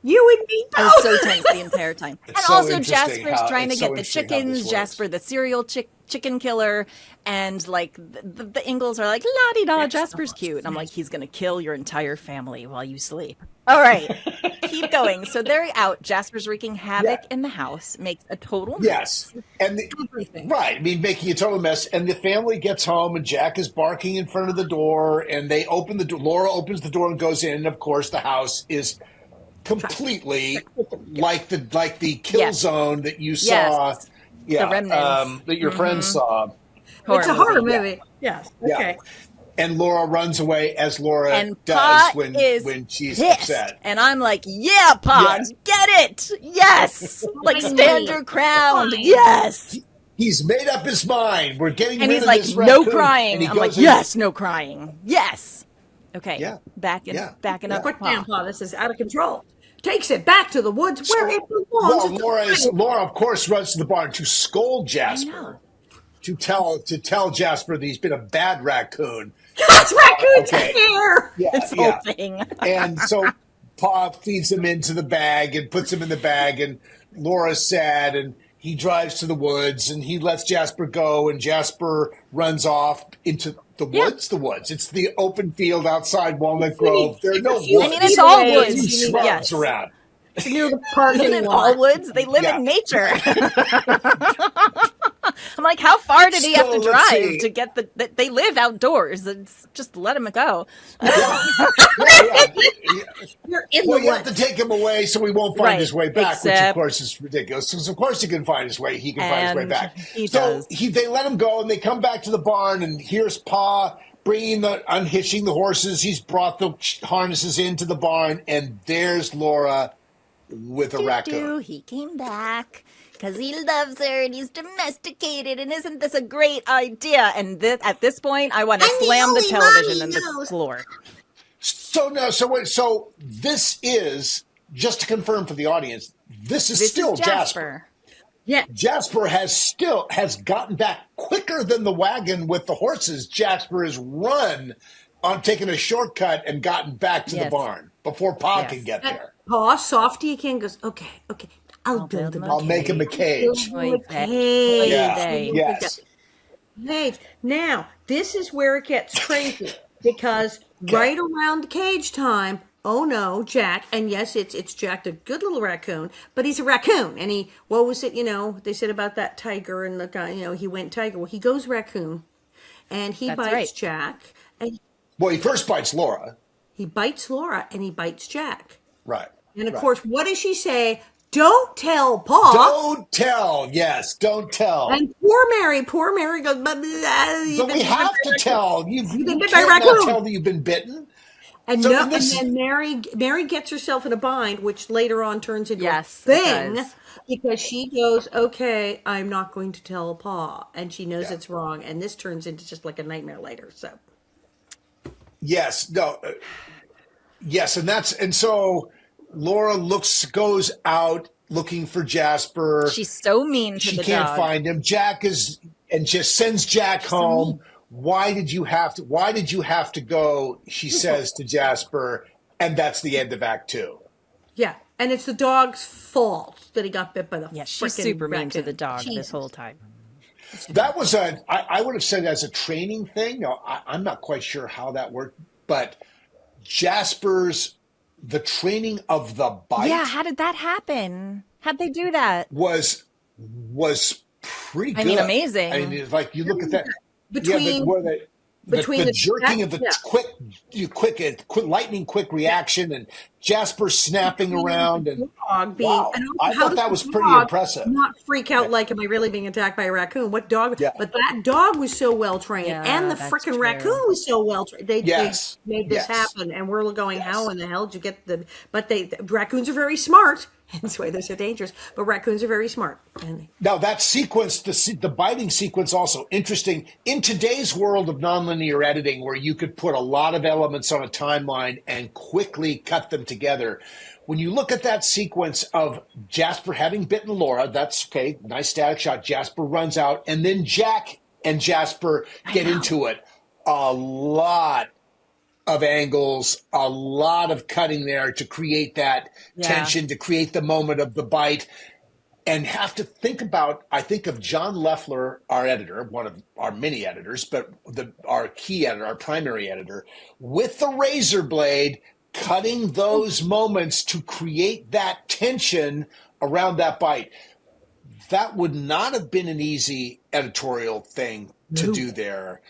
You and me I both. was so tense the entire time. And so also interesting Jasper's how- trying to it's so get the interesting how this chickens, works. Jasper the serial chicken killer, and like the Ingalls are like, la-di-da, Jasper's cute. And I'm like, he's going to kill your entire family while you sleep. All right, keep going. So they're out. Jasper's wreaking havoc in the house, makes a total mess. Yes. And right. I mean, making a total mess. And the family gets home, and Jack is barking in front of the door, and they open the door. Laura opens the door and goes in. And of course, the house is completely like the kill zone that you saw. Yes. Yeah. The remnants. That your friends saw. It's a horror movie. Yes. Yeah. Okay. And Laura runs away, as Laura And does Pa when is she's pissed. upset. And I'm like, yeah, Pa, Yes. get it. Yes. Like, stand your ground. Yes. He's made up his mind. We're getting And rid he's of like, this no raccoon. crying. And he I'm like, goes in- yes, no crying. Yes. Okay. Yeah. Backing up. Quick Pa. down, Pa. This is out of control. Takes it back to the woods where it belongs. Well, It's a- Laura, of course, runs to the barn to scold Jasper, to tell Jasper that he's been a bad raccoon. God's raccoon's Okay. here. Yeah, This whole thing. And so Pa feeds him into the bag and puts him in the bag, and Laura's sad, and he drives to the woods and he lets Jasper go, and Jasper runs off into the woods. The woods. It's the open field outside Walnut Grove. There are no woods. I mean, it's all There are a woods. few shrubs around. It's near the parking Isn't it lot. all woods? They live in nature. I'm like, how far did he have to So, let's drive see. to get they live outdoors? It's just let him go. You're in Well, the you have woods. to take him away so he won't find Right. his way back, which of Except- course is ridiculous. Because of course he can find his way. He can find his way And back. he So does. they let him go, and they come back to the barn, and here's Pa unhitching the horses. He's brought the harnesses into the barn, and there's Laura with a raccoon. He came back because he loves her and he's domesticated. And isn't this a great idea? And at this point, I want to slam the television in the floor. So this is, just to confirm for the audience, this is still Jasper. Yeah. Jasper has gotten back quicker than the wagon with the horses. Jasper has run on taking a shortcut and gotten back to the barn before Pa can get there. Pa, softy again, goes, okay, I'll build him a I'll make him a cage. Yes. Hey, now, this is where it gets crazy, because right around cage time, oh no, Jack, and yes, it's Jack, the good little raccoon, but he's a raccoon, and what was it, they said about that tiger, and the guy, he went tiger, well, he goes raccoon, and he bites Jack, and Well, he first bites Laura. he bites Laura, and he bites Jack. Right. And of course, what does she say? Don't tell Pa. Don't tell. Yes, don't tell. And poor Mary goes, But we have to tell. You been bit can't by a not raccoon. tell that you've been bitten. And, So no, in this- and then Mary gets herself in a bind, which later on turns into a It thing, does. because she goes, okay, I'm not going to tell Pa. And she knows it's wrong. And this turns into just like a nightmare later. So Yes. No. Yes, and so Laura goes out looking for Jasper. She's so mean to She the can't dog. find him. And just sends Jack home. Why did you have to go? She says to Jasper, and that's the end of Act 2. yeah. And it's the dog's fault that he got bit by the Yeah, she's frickin' super mean to raccoon. the dog Jesus. this whole time. That was I would have said as a training thing. No, I'm not quite sure how that worked, but the training of the bite. Yeah, how did that happen? How'd they do that? was pretty good. I mean, amazing. I mean, it's like you look at that. Between the jerking of the quick lightning quick reaction, and Jasper snapping around, and dog being, wow, and I how thought does that the was pretty dog impressive. Not freak out like, am I really being attacked by a raccoon? What dog? Yeah. But that dog was so well trained, Yeah, and the that's freaking true. raccoon was so well trained. They made this Yes. happen, and we're going, how in the hell did you get the? But raccoons are very smart. That's why they're so dangerous. But raccoons are very smart. And Now that sequence, the biting sequence, also interesting in today's world of nonlinear editing, where you could put a lot of elements on a timeline and quickly cut them together. When you look at that sequence of Jasper having bitten Laura, that's okay, nice static shot. Jasper runs out, and then Jack and Jasper get into it. A lot of angles, a lot of cutting there to create that tension, to create the moment of the bite, and have to think about, I think of John Leffler, our editor, one of our mini editors, but our key editor, our primary editor, with the razor blade, cutting those moments to create that tension around that bite. That would not have been an easy editorial thing to do there.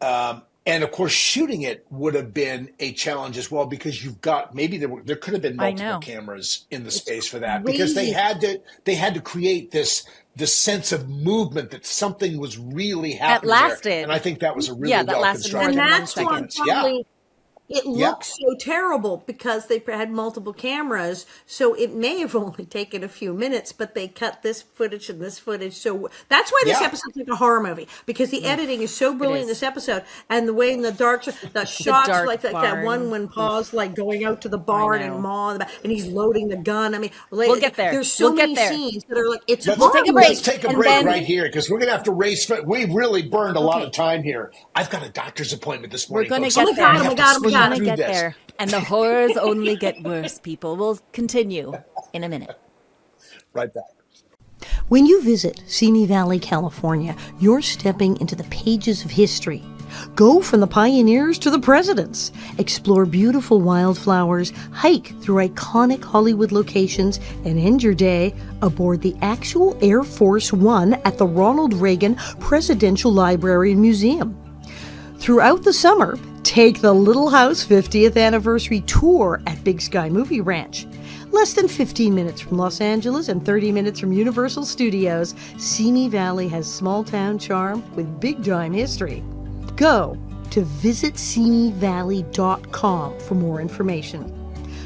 And of course, shooting it would have been a challenge as well, because you've got, maybe there could have been multiple cameras in the space for that, because they had to create this sense of movement, that something was really happening. That lasted. There. And I think that was a really Yeah, that well lasted more constructed than 1 that's second. why probably it looks so terrible, because they had multiple cameras. So it may have only taken a few minutes, but they cut this footage and this footage. So that's why this episode's like a horror movie, because the editing is so brilliant in this episode, and the way in the shots dark like that barn. one when Paul's like going out to the barn and Ma in the back, and he's loading the gun. I mean, We'll get there. There's so We'll get many there. scenes that are like, it's Let's horror take a break. Let's take a And break then- right here, because we're going to have to race. We really burned a lot of time here. I've got a doctor's appointment this We're morning. going to folks. get there. Oh my God, We're going to through get this. there. And the horrors only get worse, people. We'll continue in a minute. Right back. When you visit Simi Valley, California, you're stepping into the pages of history. Go from the pioneers to the presidents. Explore beautiful wildflowers, hike through iconic Hollywood locations, and end your day aboard the actual Air Force One at the Ronald Reagan Presidential Library and Museum. Throughout the summer, take the Little House 50th Anniversary Tour at Big Sky Movie Ranch. Less than 15 minutes from Los Angeles and 30 minutes from Universal Studios, Simi Valley has small-town charm with big-time history. Go to visitsimivalley.com for more information.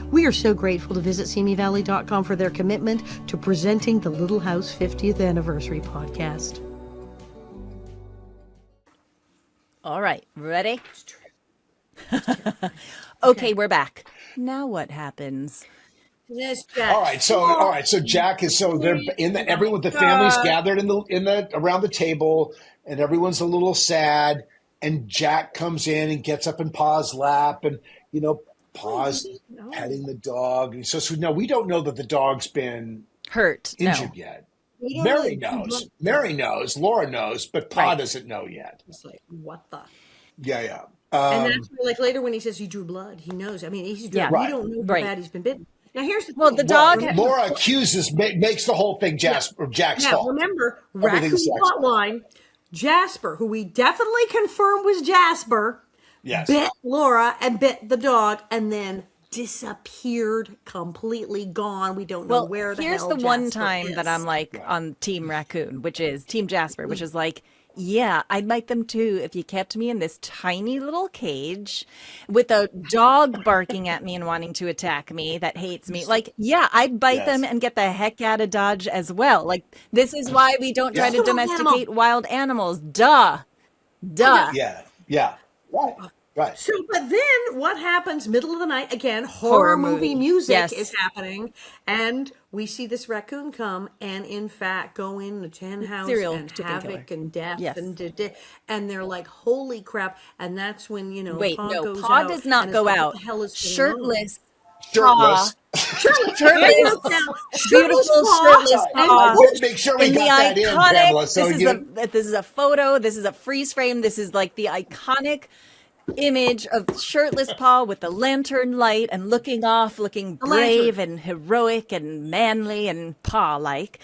We are so grateful to visitsimivalley.com for their commitment to presenting the Little House 50th Anniversary podcast. All right, ready? Okay, we're back. Now what happens? Yes, Jack. All right, so Jack is they're in the family's gathered in the around the table, and everyone's a little sad. And Jack comes in and gets up in Pa's lap, and Pa's petting the dog. And so no, we don't know that the dog's been Hurt. injured No. yet. Mary knows. Mary knows. Laura knows, but Pa doesn't know yet. He's like, what the? Yeah. And that's where, like, later when he says he drew blood, he knows. I mean, he's drew. Yeah. We Right. don't know how bad he's been bitten. Now here's the Well, thing. the dog. Laura accuses, makes the whole thing Jack's Now fault. remember, Everything's Raccoon Jack's fault. plotline. Jasper, who we definitely confirmed was Jasper, Yes. bit Laura and bit the dog, and then disappeared, completely gone. We don't know Well, where the here's hell the one Jasper time is. that I'm like on Team Raccoon, which is Team Jasper, which is like, yeah, I'd like them too if you kept me in this tiny little cage with a dog barking at me and wanting to attack me that hates me. Like, yeah, I'd bite them and get the heck out of Dodge as well. Like, this is why we don't try to domesticate wild animals. Duh. Yeah. Right. So, but then what happens? Middle of the night again. Horror movie music is happening, and we see this raccoon come and, in fact, go in the hen house Serial and chicken havoc killer. and death Yes. and they're like, "Holy crap!" And that's when Wait, Pa no, goes Pa out, does not and it's go like, out. What the hell is going on? Shirtless. Shirtless, Shirtless beautiful Pa. shirtless I Pa. did make sure we In the got that in, iconic, Pamela. So this is a photo. This is a freeze frame. This is like the iconic image of shirtless Pa with the lantern light and looking off, looking brave and heroic and manly and Pa-like.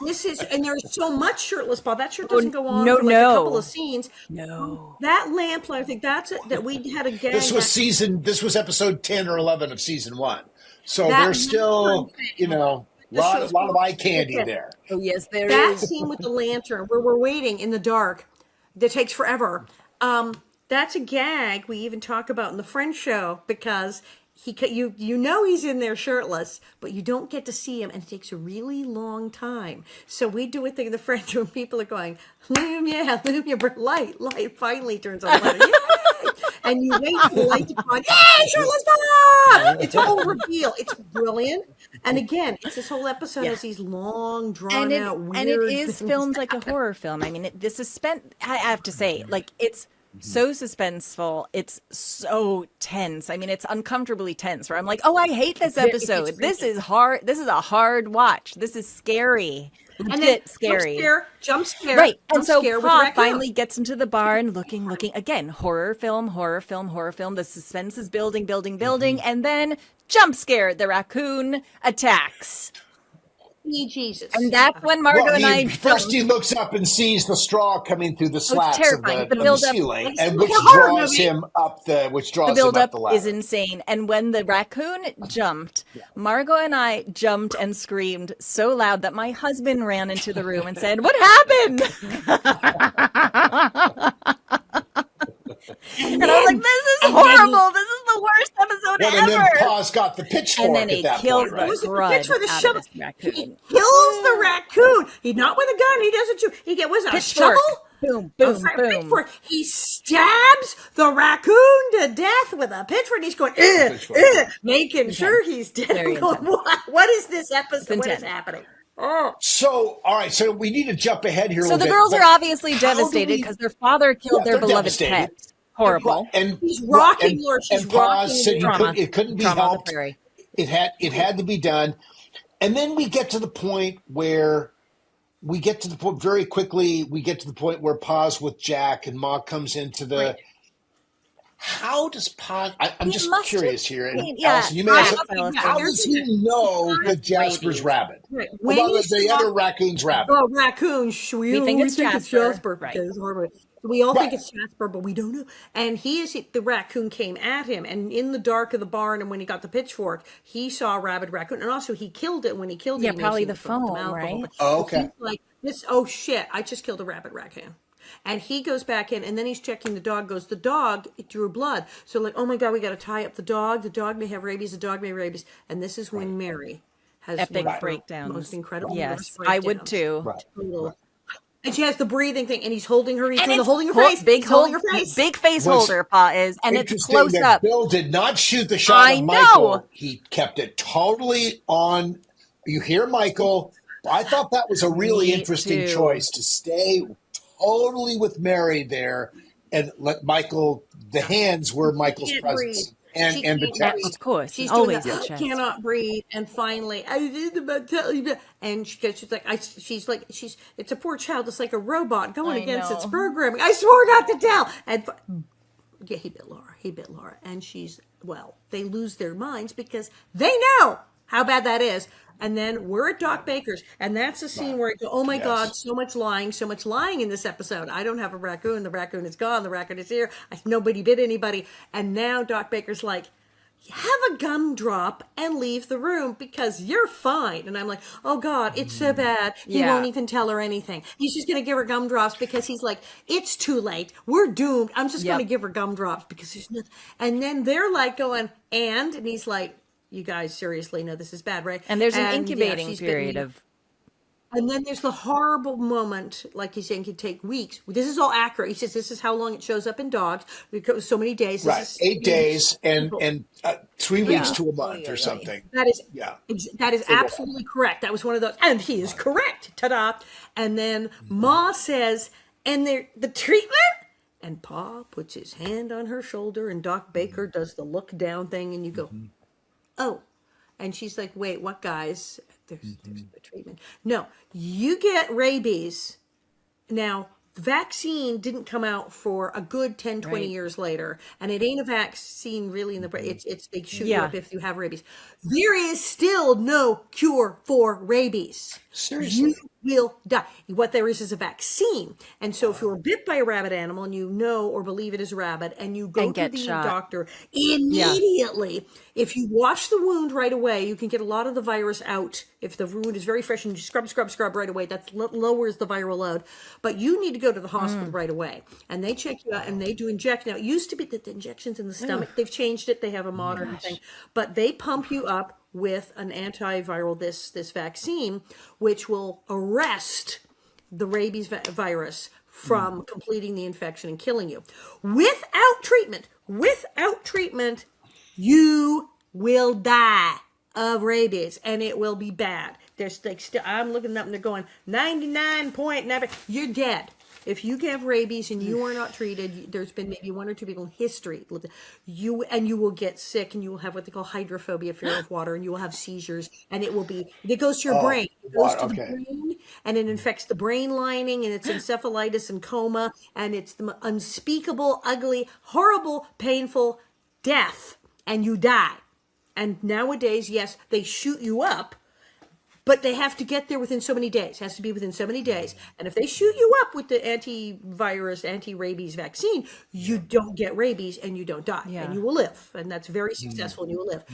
This is, and there's so much shirtless Pa. That shirt doesn't go on no, for like a couple of scenes. No. That lamplight, I think that's it. That we had a gag. this was episode 10 or 11 of season 1. So That there's still, thing. a lot of eye candy Okay. there. Oh, yes, there That is. scene with the lantern where we're waiting in the dark that takes forever. That's a gag we even talk about in the Friends show because you he's in there shirtless, but you don't get to see him, and it takes a really long time. So we do a thing in the Friends show, and people are going, Lumia, light finally turns on. Yay! And you wait for the light to come on. Yay, shirtless Pa! It's a whole reveal. It's brilliant. And again, it's this whole episode has these long, drawn out, weird and it is things. filmed like a horror film. I mean, the suspense, I have to say, like, it's so suspenseful. It's so tense. I mean, it's uncomfortably tense where I'm like, oh, I hate this episode. This is hard. This is a hard watch. This is scary. And then Scary. Jump scare. Right. And jump so scare with Pa Raccoon. finally gets into the barn looking. Again, horror film. The suspense is building. And then jump scare. The raccoon attacks. Jesus. And that's when Margot and I First he looks up and sees the straw coming through the slats of terrifying. the, The of the build-up- ceiling, It's and like which a horror draws movie. him up the the build-up ladder. is insane. And when the raccoon jumped, Margot and I jumped and screamed so loud that my husband ran into the room and said, "What happened?" And I was like, "This is horrible. This is the worst episode Well, and then ever." Pa's got the pitchfork And then at he that kills point, right? Was it the crud pitch for the out of shovel? this raccoon. He kills the raccoon. He's not with a gun. He doesn't shoot. He was it a Pitchfork. shovel? Boom, A boom, boom. pitchfork. He stabs the raccoon to death with a pitchfork. He's going, Pitchfork. making sure he's dead. Very I'm going, what is this episode? What is intense. happening? Oh. So, all right, so we need to jump ahead here a So little the bit. girls but are obviously how do devastated we- because their father killed their they're beloved devastated. pet. Horrible. And He's rocking, and, Lord. She's and Pa rocking said Trauma. it couldn't be Trauma on the helped. prairie. It had to be done. And then we get to the point where we get to the point very quickly. We get to the point where Pa's with Jack and Ma comes into the. Right. How does Pa? I'm He just must have curious here, and seen- yeah, Allison, you may I ask. love Allison. How does he know that Jasper's rabies. rabid? Right. Well, When you the saw- other raccoon's rabid. Oh, raccoon. We think it's Jasper. Jasper Right. because we all think Right. it's Jasper, but we don't know. And the raccoon came at him, and in the dark of the barn, and when he got the pitchfork, he saw a rabid raccoon, and also he killed it. When he killed Yeah, it, he probably made the sure to put foam, mouth right? open. Oh, So okay. he's like this. Oh shit! I just killed a rabid raccoon. And he goes back in, and then he's checking the dog. The dog, it drew blood. So like, oh my god, we got to tie up the dog. The dog may have rabies. The dog may have rabies. And this is when Mary has Epic one of her breakdowns. most incredible. Yes, nervous I would breakdowns. too. Right. Total. And she has the breathing thing, and he's holding her. He's doing the it's holding her hol- face. big He's holding hold, her face. big face Was holder. Pa is, and it's Interesting close that up. Bill did not shoot the shot I of Michael. know. He kept it totally on. You hear Michael. I thought that was a really Me interesting too. choice to stay totally with Mary there and let Michael. The hands were Michael's Can't presence breathe. She and the can't chest. breathe. Of course, She's always doing the that. chest. Cannot breathe, and finally, I did about tell you. And she's like, it's a poor child. It's like a robot going I against its know. programming. I swore not to tell. And yeah, he bit Laura. He bit Laura, and they lose their minds because they know how bad that is. And then we're at Doc Baker's, and that's the scene where I go, oh my Yes. God, so much lying in this episode. I don't have a raccoon. The raccoon is gone. The raccoon is here. Nobody bit anybody. And now Doc Baker's like, have a gumdrop and leave the room because you're fine. And I'm like, oh God, it's so bad. He Yeah. won't even tell her anything. He's just going to give her gumdrops because he's like, it's too late. We're doomed. I'm just Yep. going to give her gumdrops because there's nothing. And then they're like going, and he's like, you guys seriously know this is bad, right? And there's an yeah, incubating she's period bitten- of And then there's the horrible moment, like he's saying, could take weeks. This is all accurate. He says this is how long it shows up in dogs because so many days. This Right, is 8 days and 3 weeks to a Oy, month oy, or oy. something. That is Yeah. that is absolutely correct. That was one of those, and he is correct. Ta-da! And then Ma says, "And the treatment." And Pa puts his hand on her shoulder, and Doc Baker does the look down thing, and you go, "Oh." And she's like, wait, what, guys? There's the treatment. No, you get rabies. Now, the vaccine didn't come out for a good 10, 20 Right. years later. And it ain't a vaccine really in the brain. It's they shoot you Yeah. up if you have rabies. There is still no cure for rabies. Seriously. You will die. What there is a vaccine. And so if you're bit by a rabid animal and you know or believe it is rabid and you go And to get the shot. doctor immediately, if you wash the wound right away, you can get a lot of the virus out. If the wound is very fresh and you scrub right away, that lowers the viral load. But you need to go to the hospital right away. And they check you out and they do inject. Now, it used to be that the injections in the stomach, they've changed it. They have a modern thing. But they pump you up with an antiviral, this vaccine, which will arrest the rabies virus from completing the infection and killing you. Without treatment, you will die of rabies, and it will be bad. There's like I'm looking up and they're going 99.9. You're dead. If you have rabies and you are not treated, there's been maybe 1 or 2 people in history. You will get sick, and you will have what they call hydrophobia, fear of water, and you will have seizures, and it goes to your brain. It goes to the brain, and it infects the brain lining, and it's encephalitis and coma, and it's the unspeakable, ugly, horrible, painful death, and you die. And nowadays, yes, they shoot you up, but they have to get there within so many days. It has to be within so many days. And if they shoot you up with the antivirus, anti-rabies vaccine, you don't get rabies and you don't die. Yeah. And you will live. And that's very successful and you will live.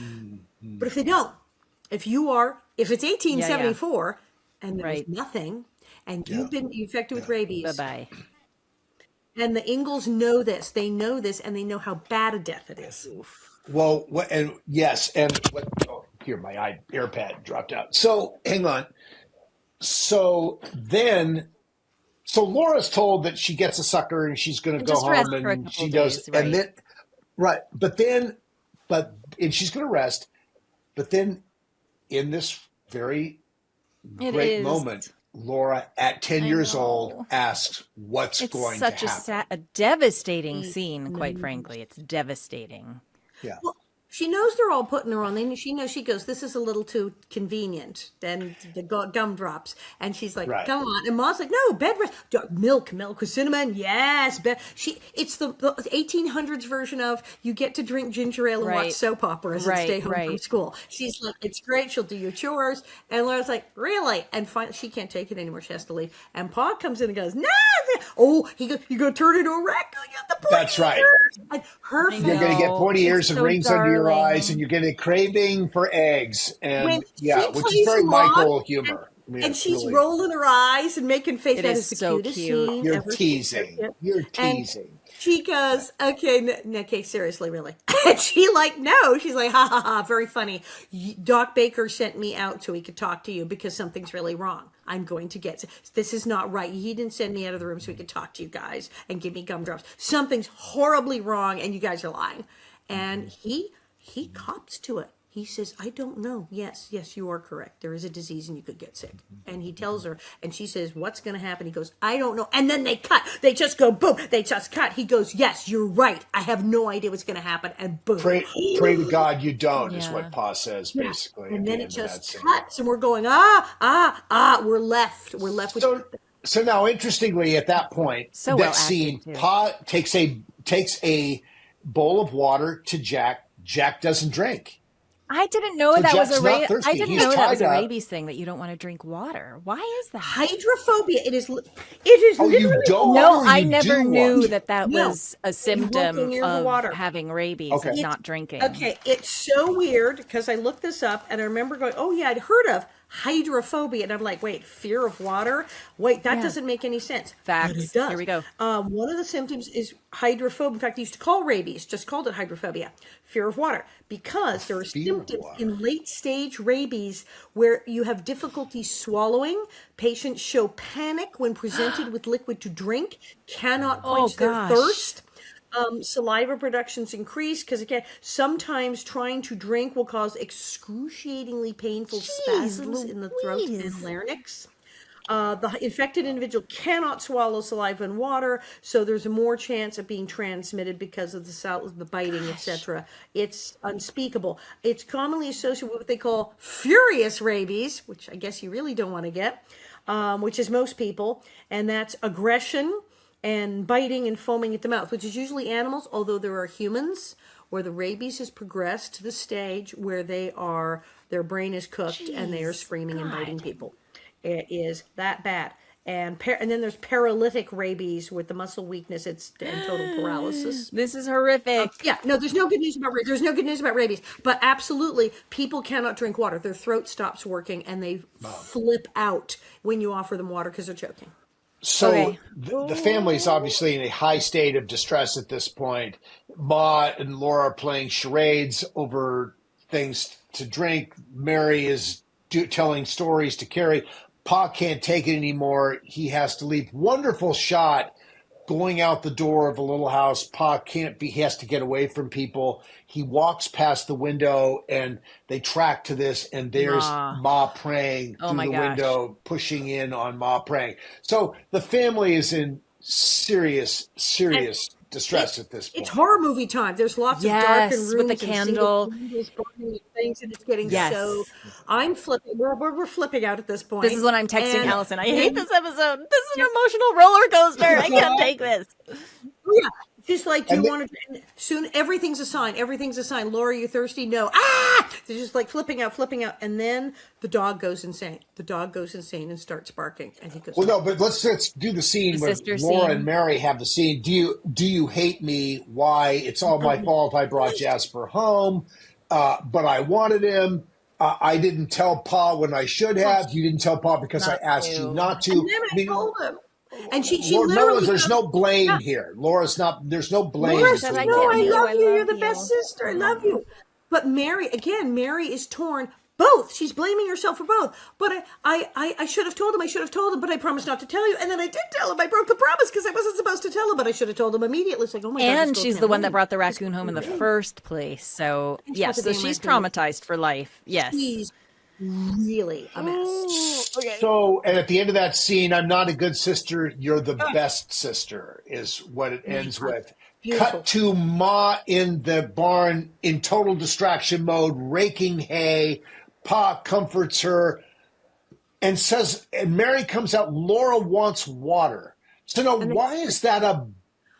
But if they don't, if it's 1874 and there's Right. nothing and you've been infected with rabies, bye-bye. and the Ingalls know this, they know this, and they know how bad a death it is. Well, here, my AirPad dropped out. So hang on. So Laura's told that she gets a sucker and she's going to go just rest home for a and couple she does, days, right. and then, and she's going to rest. But then in this very It great is. moment, Laura at 10 I years know. old asks what's It's going such to happen. a devastating scene, quite frankly. It's devastating. Yeah. Well, She knows they're all putting her on. She knows, she goes, this is a little too convenient. Then the gumdrops. And she's like, Right. come on. And Ma's like, no, bed rest. Milk with cinnamon. Yes. It's the 1800s version of you get to drink ginger ale and watch soap operas and stay home from school. She's like, it's great. She'll do your chores. And Laura's like, really? And finally, she can't take it anymore. She has to leave. And Pa comes in and goes, no. Oh, he goes, you're going to turn into a raccoon. You have the pointy That's right. ears. And her You're going to get pointy ears and so rings under your darling. eyes, and you're going to craving for eggs. And When yeah, she which is plays very Mom, Michael humor. I mean, and it's she's really- rolling her eyes and making faces. It That is is the so cutest cute. scene You're ever. teasing. You're teasing. And she goes, okay, seriously, really. And she like, no, she's like, ha ha ha, very funny. Doc Baker sent me out so he could talk to you because something's really wrong. I'm going to this is not right. He didn't send me out of the room so he could talk to you guys and give me gumdrops. Something's horribly wrong and you guys are lying. And he cops to it. He says, I don't know. Yes, you are correct. There is a disease and you could get sick. And he tells her, and she says, what's going to happen? He goes, I don't know. And then they cut. They just go, boom. They just cut. He goes, yes, you're right. I have no idea what's going to happen. And boom. Pray to God you don't, is Yeah. what Pa says, basically. And at then the it end of that just scene. cuts and we're going, we're left. We're left with. So now, interestingly, at that point, So that well scene, acted, too. Pa takes a bowl of water to Jack. Jack doesn't drink. I didn't know So that was Jack's a not thirsty. I didn't He's know that was a tied up. rabies thing that you don't want to drink water. Why is that? Hydrophobia. It is Oh, literally. you don't? No, or I you never do knew want? that No. was a You won't symptom go near the of water. having rabies, Okay. of not drinking. Okay, it's so weird because I looked this up and I remember going, oh yeah, I'd heard of hydrophobia. And I'm like, wait, fear of water? Wait, that doesn't make any sense. Facts. But it does. Here we go. One of the symptoms is hydrophobia. In fact, they used to call rabies, just called it hydrophobia, fear of water, because there are Fear of symptoms water. in late stage rabies where you have difficulty swallowing. Patients show panic when presented with liquid to drink, cannot quench their gosh. thirst. Saliva productions increase because, again, sometimes trying to drink will cause excruciatingly painful spasms in the throat and larynx. The infected individual cannot swallow saliva and water, so there's a more chance of being transmitted because of the biting, etc. It's unspeakable. It's commonly associated with what they call furious rabies, which I guess you really don't want to get, which is most people, and that's aggression and biting and foaming at the mouth, which is usually animals, although there are humans where the rabies has progressed to the stage where their brain is cooked and they are screaming and biting people. It is that bad. And then there's paralytic rabies with the muscle weakness and total paralysis. This is horrific. Yeah, no, there's no good news about rabies. There's no good news about rabies, but absolutely, people cannot drink water. Their throat stops working and they flip out when you offer them water because they're choking. So Okay. the family is obviously in a high state of distress at this point. Ma and Laura are playing charades over things to drink. Mary is telling stories to Carrie. Pa can't take it anymore. He has to leave. Wonderful shot going out the door of the little house. Pa can't be, he has to get away from people. He walks past the window and they track to this, and there's Ma praying through my the gosh. window, pushing in on Ma praying. So the family is in serious distress at this point. It's horror movie time. There's lots of darkened Yes, rooms with the and single candle. candles burning and things, and it's getting Yes. so. I'm flipping. We're flipping out at this point. This is when I'm texting And- Allison. I hate this episode. This is an emotional roller coaster. I can't take this. Yeah, just like you And the- want to. Soon, everything's a sign. Everything's a sign. Laura, you thirsty? No. They're just like flipping out, and then the dog goes insane. The dog goes insane and starts barking, and he goes. Well, no, but let's do the scene The where sister Laura scene. and Mary have the scene. Do you hate me? Why? It's all my fault. I brought Jasper home, but I wanted him. I didn't tell Pa when I should have. You didn't tell Pa because I asked you not to. And then I told him. And she Laura, literally. there's no blame here. Laura's not. There's no blame. Laura to said, I "No, can't I leave. love I you. You're love the you." best sister. I love you." But Mary is torn. Both. She's blaming herself for both. But I should have told him. But I promised not to tell you. And then I did tell him. I broke the promise because I wasn't supposed to tell him. But I should have told him immediately. It's like, oh my God. And this girl she's can't the one that win. brought the raccoon home in the first place. So, And yes, she's so the damn she's raccoon. traumatized for life. Yes. She's really a mess. So, and at the end of that scene, I'm not a good sister. You're the best sister, is what it ends with. Beautiful. Cut to Ma in the barn in total distraction mode, raking hay. Pa comforts her and says, and Mary comes out, Laura wants water. So now, why is that a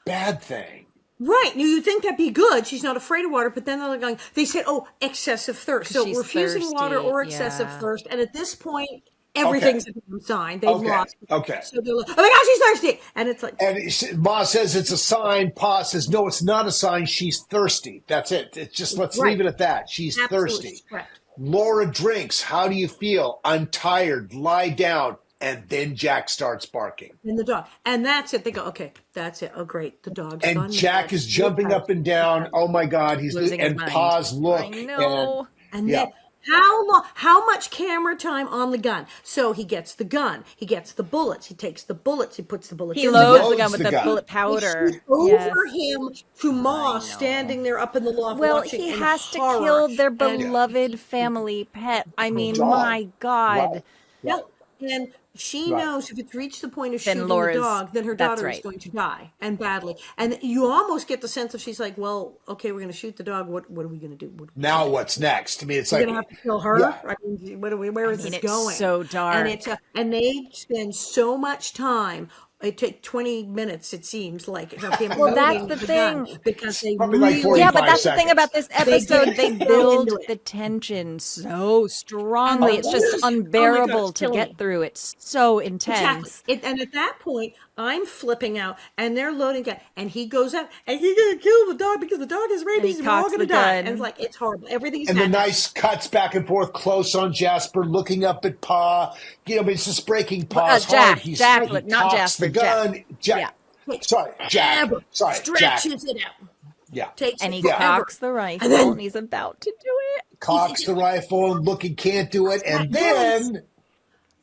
bad thing? Right. You think that'd be good. She's not afraid of water, but then they're going, they said, oh, excessive thirst. So she's refusing thirsty, water or excessive yeah. thirst. And at this point, everything's a damn sign. They've lost. Okay. So they're like, oh my gosh, she's thirsty. And it's like, And Ma says it's a sign. Pa says, no, it's not a sign. She's thirsty. That's it. It's just, let's leave it at that. She's thirsty. Correct. Laura drinks. How do you feel? I'm tired. Lie down. And then Jack starts barking. And the dog. And that's it. They go, okay, that's it. Oh, great. The dog's gone And Jack mad. is jumping up and down. Oh my God. He's Losing his and mind. Pa's look. I know. And then how long? How much camera time on the gun? So he gets the gun. He gets the bullets. He takes the bullets. He puts the bullets He in loads the loads gun with the the gun. bullet powder. Shoots over him to Ma standing there up in the loft Well, watching he in has to horror. kill their And- beloved family pet. I mean, dog. my God. Yeah. And she knows if it's reached the point of Then shooting Laura's- the dog, then her that's daughter right. is going to die, and badly. And you almost get the sense of she's like, well, okay, we're going to shoot the dog. What are we going to do? Now what's next? I mean, it's We're like, going to have to kill her. Yeah. I mean, where is this it's going? so dark. And it's and they spend so much time. It takes 20 minutes, it seems like. Well, that's the thing. Because they Probably like really, 45 Yeah, but that's the thing seconds. about this episode. They get build into it. the tension so strongly. It's just Oh my unbearable God, it's to killing get me. through. It's so intense. Exactly. And at that point, I'm flipping out, and they're loading gun, and he goes out, and he's gonna kill the dog because the dog has rabies, and we're all cocks gonna the die. gun. And it's like it's horrible. Everything's and the happening. nice cuts back and forth, close on Jasper, looking up at Pa. You know, but it's just breaking Pa's Jack, heart. Jack, He look, not cocks Jasper, the gun. Jack. Sorry, Jack. Ever Sorry, Jack. stretches it out. Yeah. Takes And he it forever. cocks the rifle, and he's about to do it. Cocks the rifle and look, he can't do it. And then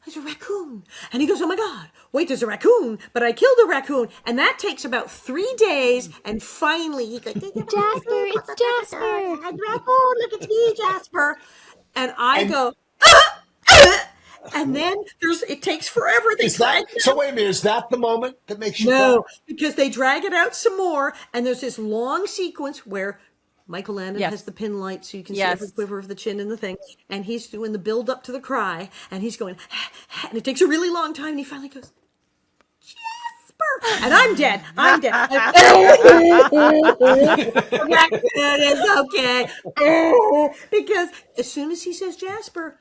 There's a raccoon. And he goes, oh my God, wait, there's a raccoon, but I killed a raccoon. And that takes about 3 days. And finally he goes, Jasper, it's Jasper. Raccoon, look, it's me, Jasper. And I go, and then it takes forever. They is that, drag it so out. wait a minute, is that the moment that makes you No, cry? because they drag it out some more. And there's this long sequence where Michael Landon Yes. has the pin light so you can Yes. see every quiver of the chin and the thing. And he's doing the build up to the cry. And he's going, and it takes a really long time. And he finally goes, Jasper. And I'm dead. I'm dead. Raccoon is okay. Because as soon as he says Jasper,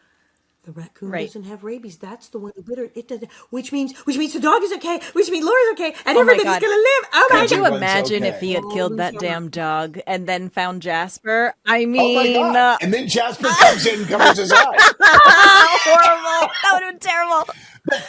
the raccoon Right. doesn't have rabies. That's the one who bit her. It doesn't, which means the dog is okay, which means Laura's okay, and Oh my everybody's God. gonna live. Oh my Could you God. Everyone's imagine if okay. he had killed that Holy damn dog and then found Jasper? I Oh my mean, God. And then Jasper comes in and covers his eyes. horrible. That would have been terrible.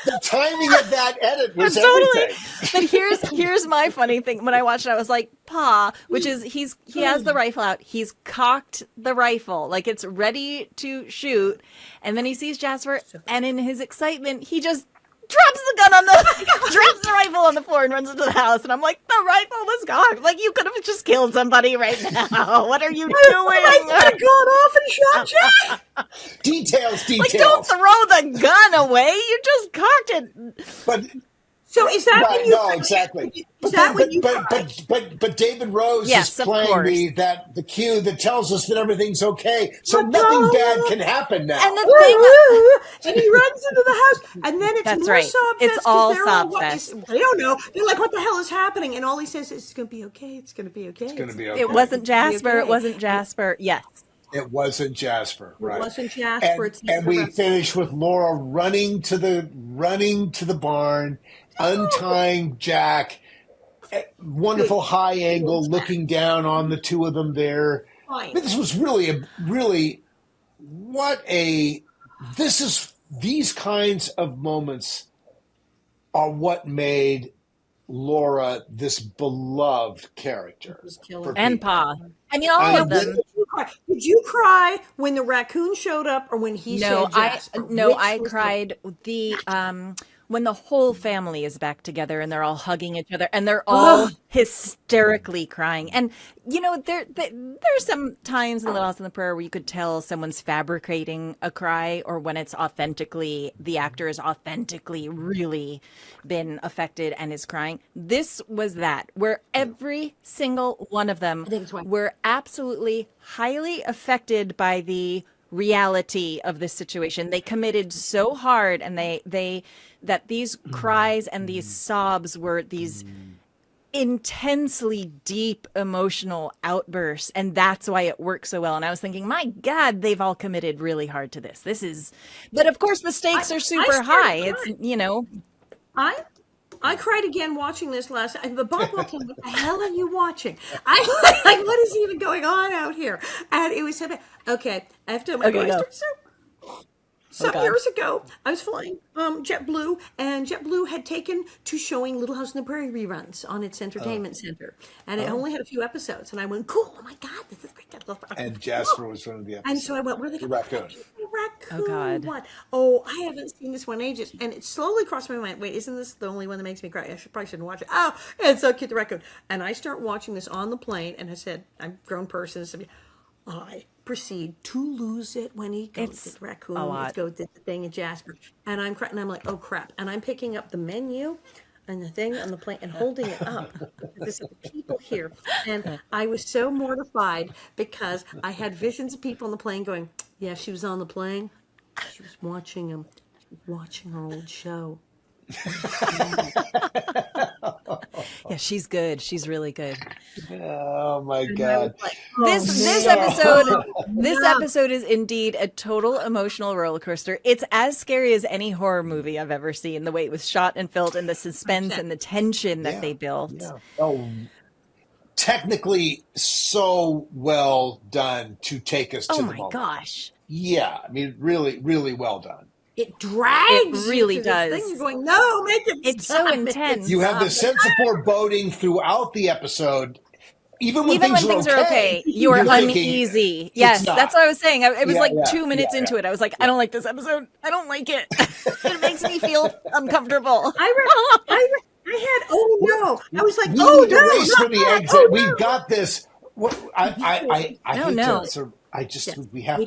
The timing of that edit was Totally. everything. But here's my funny thing. When I watched it, I was like, Pa, which is he has the rifle out. He's cocked the rifle, like it's ready to shoot. And then he sees Jasper, and in his excitement, he just drops the rifle on the floor and runs into the house. And I'm like, the rifle was gone. Like, you could have just killed somebody right now. What are you doing? I got off and shot Jack. Details. Like, don't throw the gun away. You just cocked it. But So is that right, when you? no, exactly. Is that when you? cried? But David Rose Yes, is of playing course. the cue that tells us that everything's okay. So nothing bad can happen now. And the thing, And he runs into the house, and then it's That's more right. sob fest. It's 'cause all they're sob what fest. is- They don't know. They're like, "What the hell is happening?" And all he says is, "It's gonna be okay. It's gonna be okay. It's going to be okay. it wasn't Jasper. okay. It wasn't Jasper. Yes. It wasn't Jasper. Right. It wasn't Jasper. It's And we Jasper. finish with Laura running to the barn, untying Jack. Wonderful high angle, looking down on the two of them there. I mean, this was really these kinds of moments are what made Laura this beloved character. killer. for And people. Pa. I mean, all of them. Did you cry when the raccoon showed up, or when he No, said Jasper? I Which was the- cried when the whole family is back together and they're all hugging each other and they're all hysterically crying. And, you know, there's some times in Little House on the Prairie where you could tell someone's fabricating a cry, or when it's authentically, the actor is authentically really been affected and is crying. This was that, where every single one of them were absolutely highly affected by the reality of this situation. They committed so hard, and that these cries and these sobs were these intensely deep emotional outbursts, and that's why it works so well. And I was thinking, my God, they've all committed really hard to this. But of course the stakes are super high. It's, you know, I cried again watching this last night. But Bob walked in, what the hell are you watching? I was like, what is even going on out here? And it was so bad. Okay, I have to. Some years ago, I was flying JetBlue, and JetBlue had taken to showing Little House on the Prairie reruns on its entertainment center. And it only had a few episodes. And I went, cool, oh my God, this is great. And Jasper was one of the episodes. And so I went, where are they? The Raccoon. Raccoon. Oh, God. What? Oh, I haven't seen this one in ages. And it slowly crossed my mind, wait, isn't this the only one that makes me cry? Probably shouldn't watch it. Oh, it's so cute, the Raccoon. And I start watching this on the plane, and I said, I'm a grown person. So I proceed to lose it when he goes to the Raccoon. Let's go to the thing in Jasper. And I'm crying, and I'm like, oh, crap. And I'm picking up the menu and the thing on the plane and holding it up. There's people here. And I was so mortified because I had visions of people on the plane going, yeah, she was on the plane. She was watching him. She was watching her old show. Yeah, she's good. She's really good. Oh my God. Like, This episode is indeed a total emotional roller coaster. It's as scary as any horror movie I've ever seen, the way it was shot and filmed, and the suspense and the tension that they built. Yeah. Oh, technically so well done to take us to the moment. Oh my gosh. Yeah, I mean, really, really well done. It drags. It really you to does. This thing. You're going, no, make it. It's stop. so intense. You have this sense of foreboding throughout the episode. Even when things are okay, you are uneasy. Thinking, yes, that's what I was saying. It was 2 minutes into it. I was like, I don't like this episode. I don't like it. It makes me feel uncomfortable. I had, oh no. I was like, we oh need to no. race for the exit. Oh, no. We've got this. I hate no. to. So we have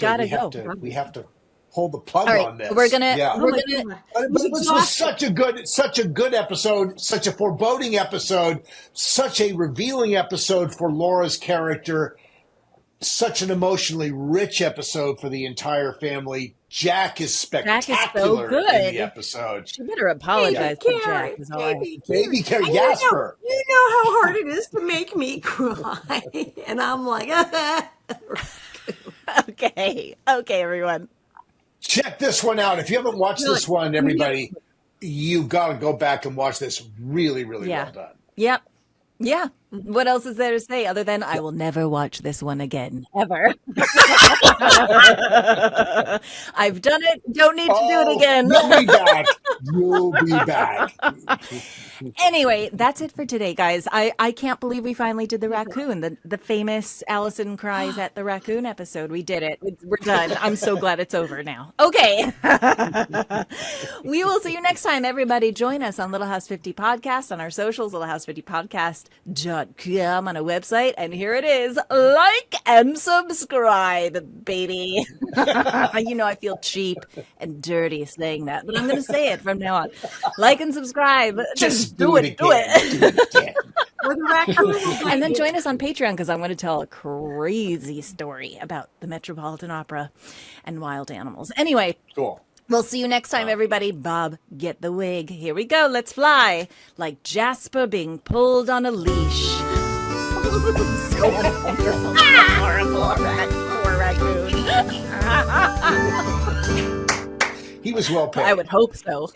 to pull the plug on this. We're gonna. But it was such a good episode, such a foreboding episode, such a revealing episode for Laura's character, such an emotionally rich episode for the entire family. Jack is spectacular in the episode. She better apologize to Jack. Baby Carrie, Jasper. You know how hard it is to make me cry, and I'm like, okay, everyone. Check this one out. If you haven't watched this one, everybody, you got to go back and watch this. Really, really well done. Yep. Yeah. What else is there to say other than I will never watch this one again, ever? I've done it. Don't need to do it again. You'll be back. You'll be back. Anyway, that's it for today, guys. I can't believe we finally did the Raccoon, the famous Alison cries at the Raccoon episode. We did it. We're done. I'm so glad it's over now. Okay. We will see you next time, everybody. Join us on Little House 50 Podcast, on our socials, littlehouse50podcast.com, on our website. And here it is. Like and subscribe, baby. You know I feel cheap and dirty saying that, but I'm going to say it from now on. Like and subscribe. Just do it again. And then join us on Patreon, because I'm going to tell a crazy story about the Metropolitan Opera and wild animals. Anyway, cool. We'll see you next time, everybody. Bob, get the wig. Here we go. Let's fly like Jasper being pulled on a leash. So wonderful. Horrible. Poor Raccoon. He was well paid. I would hope so.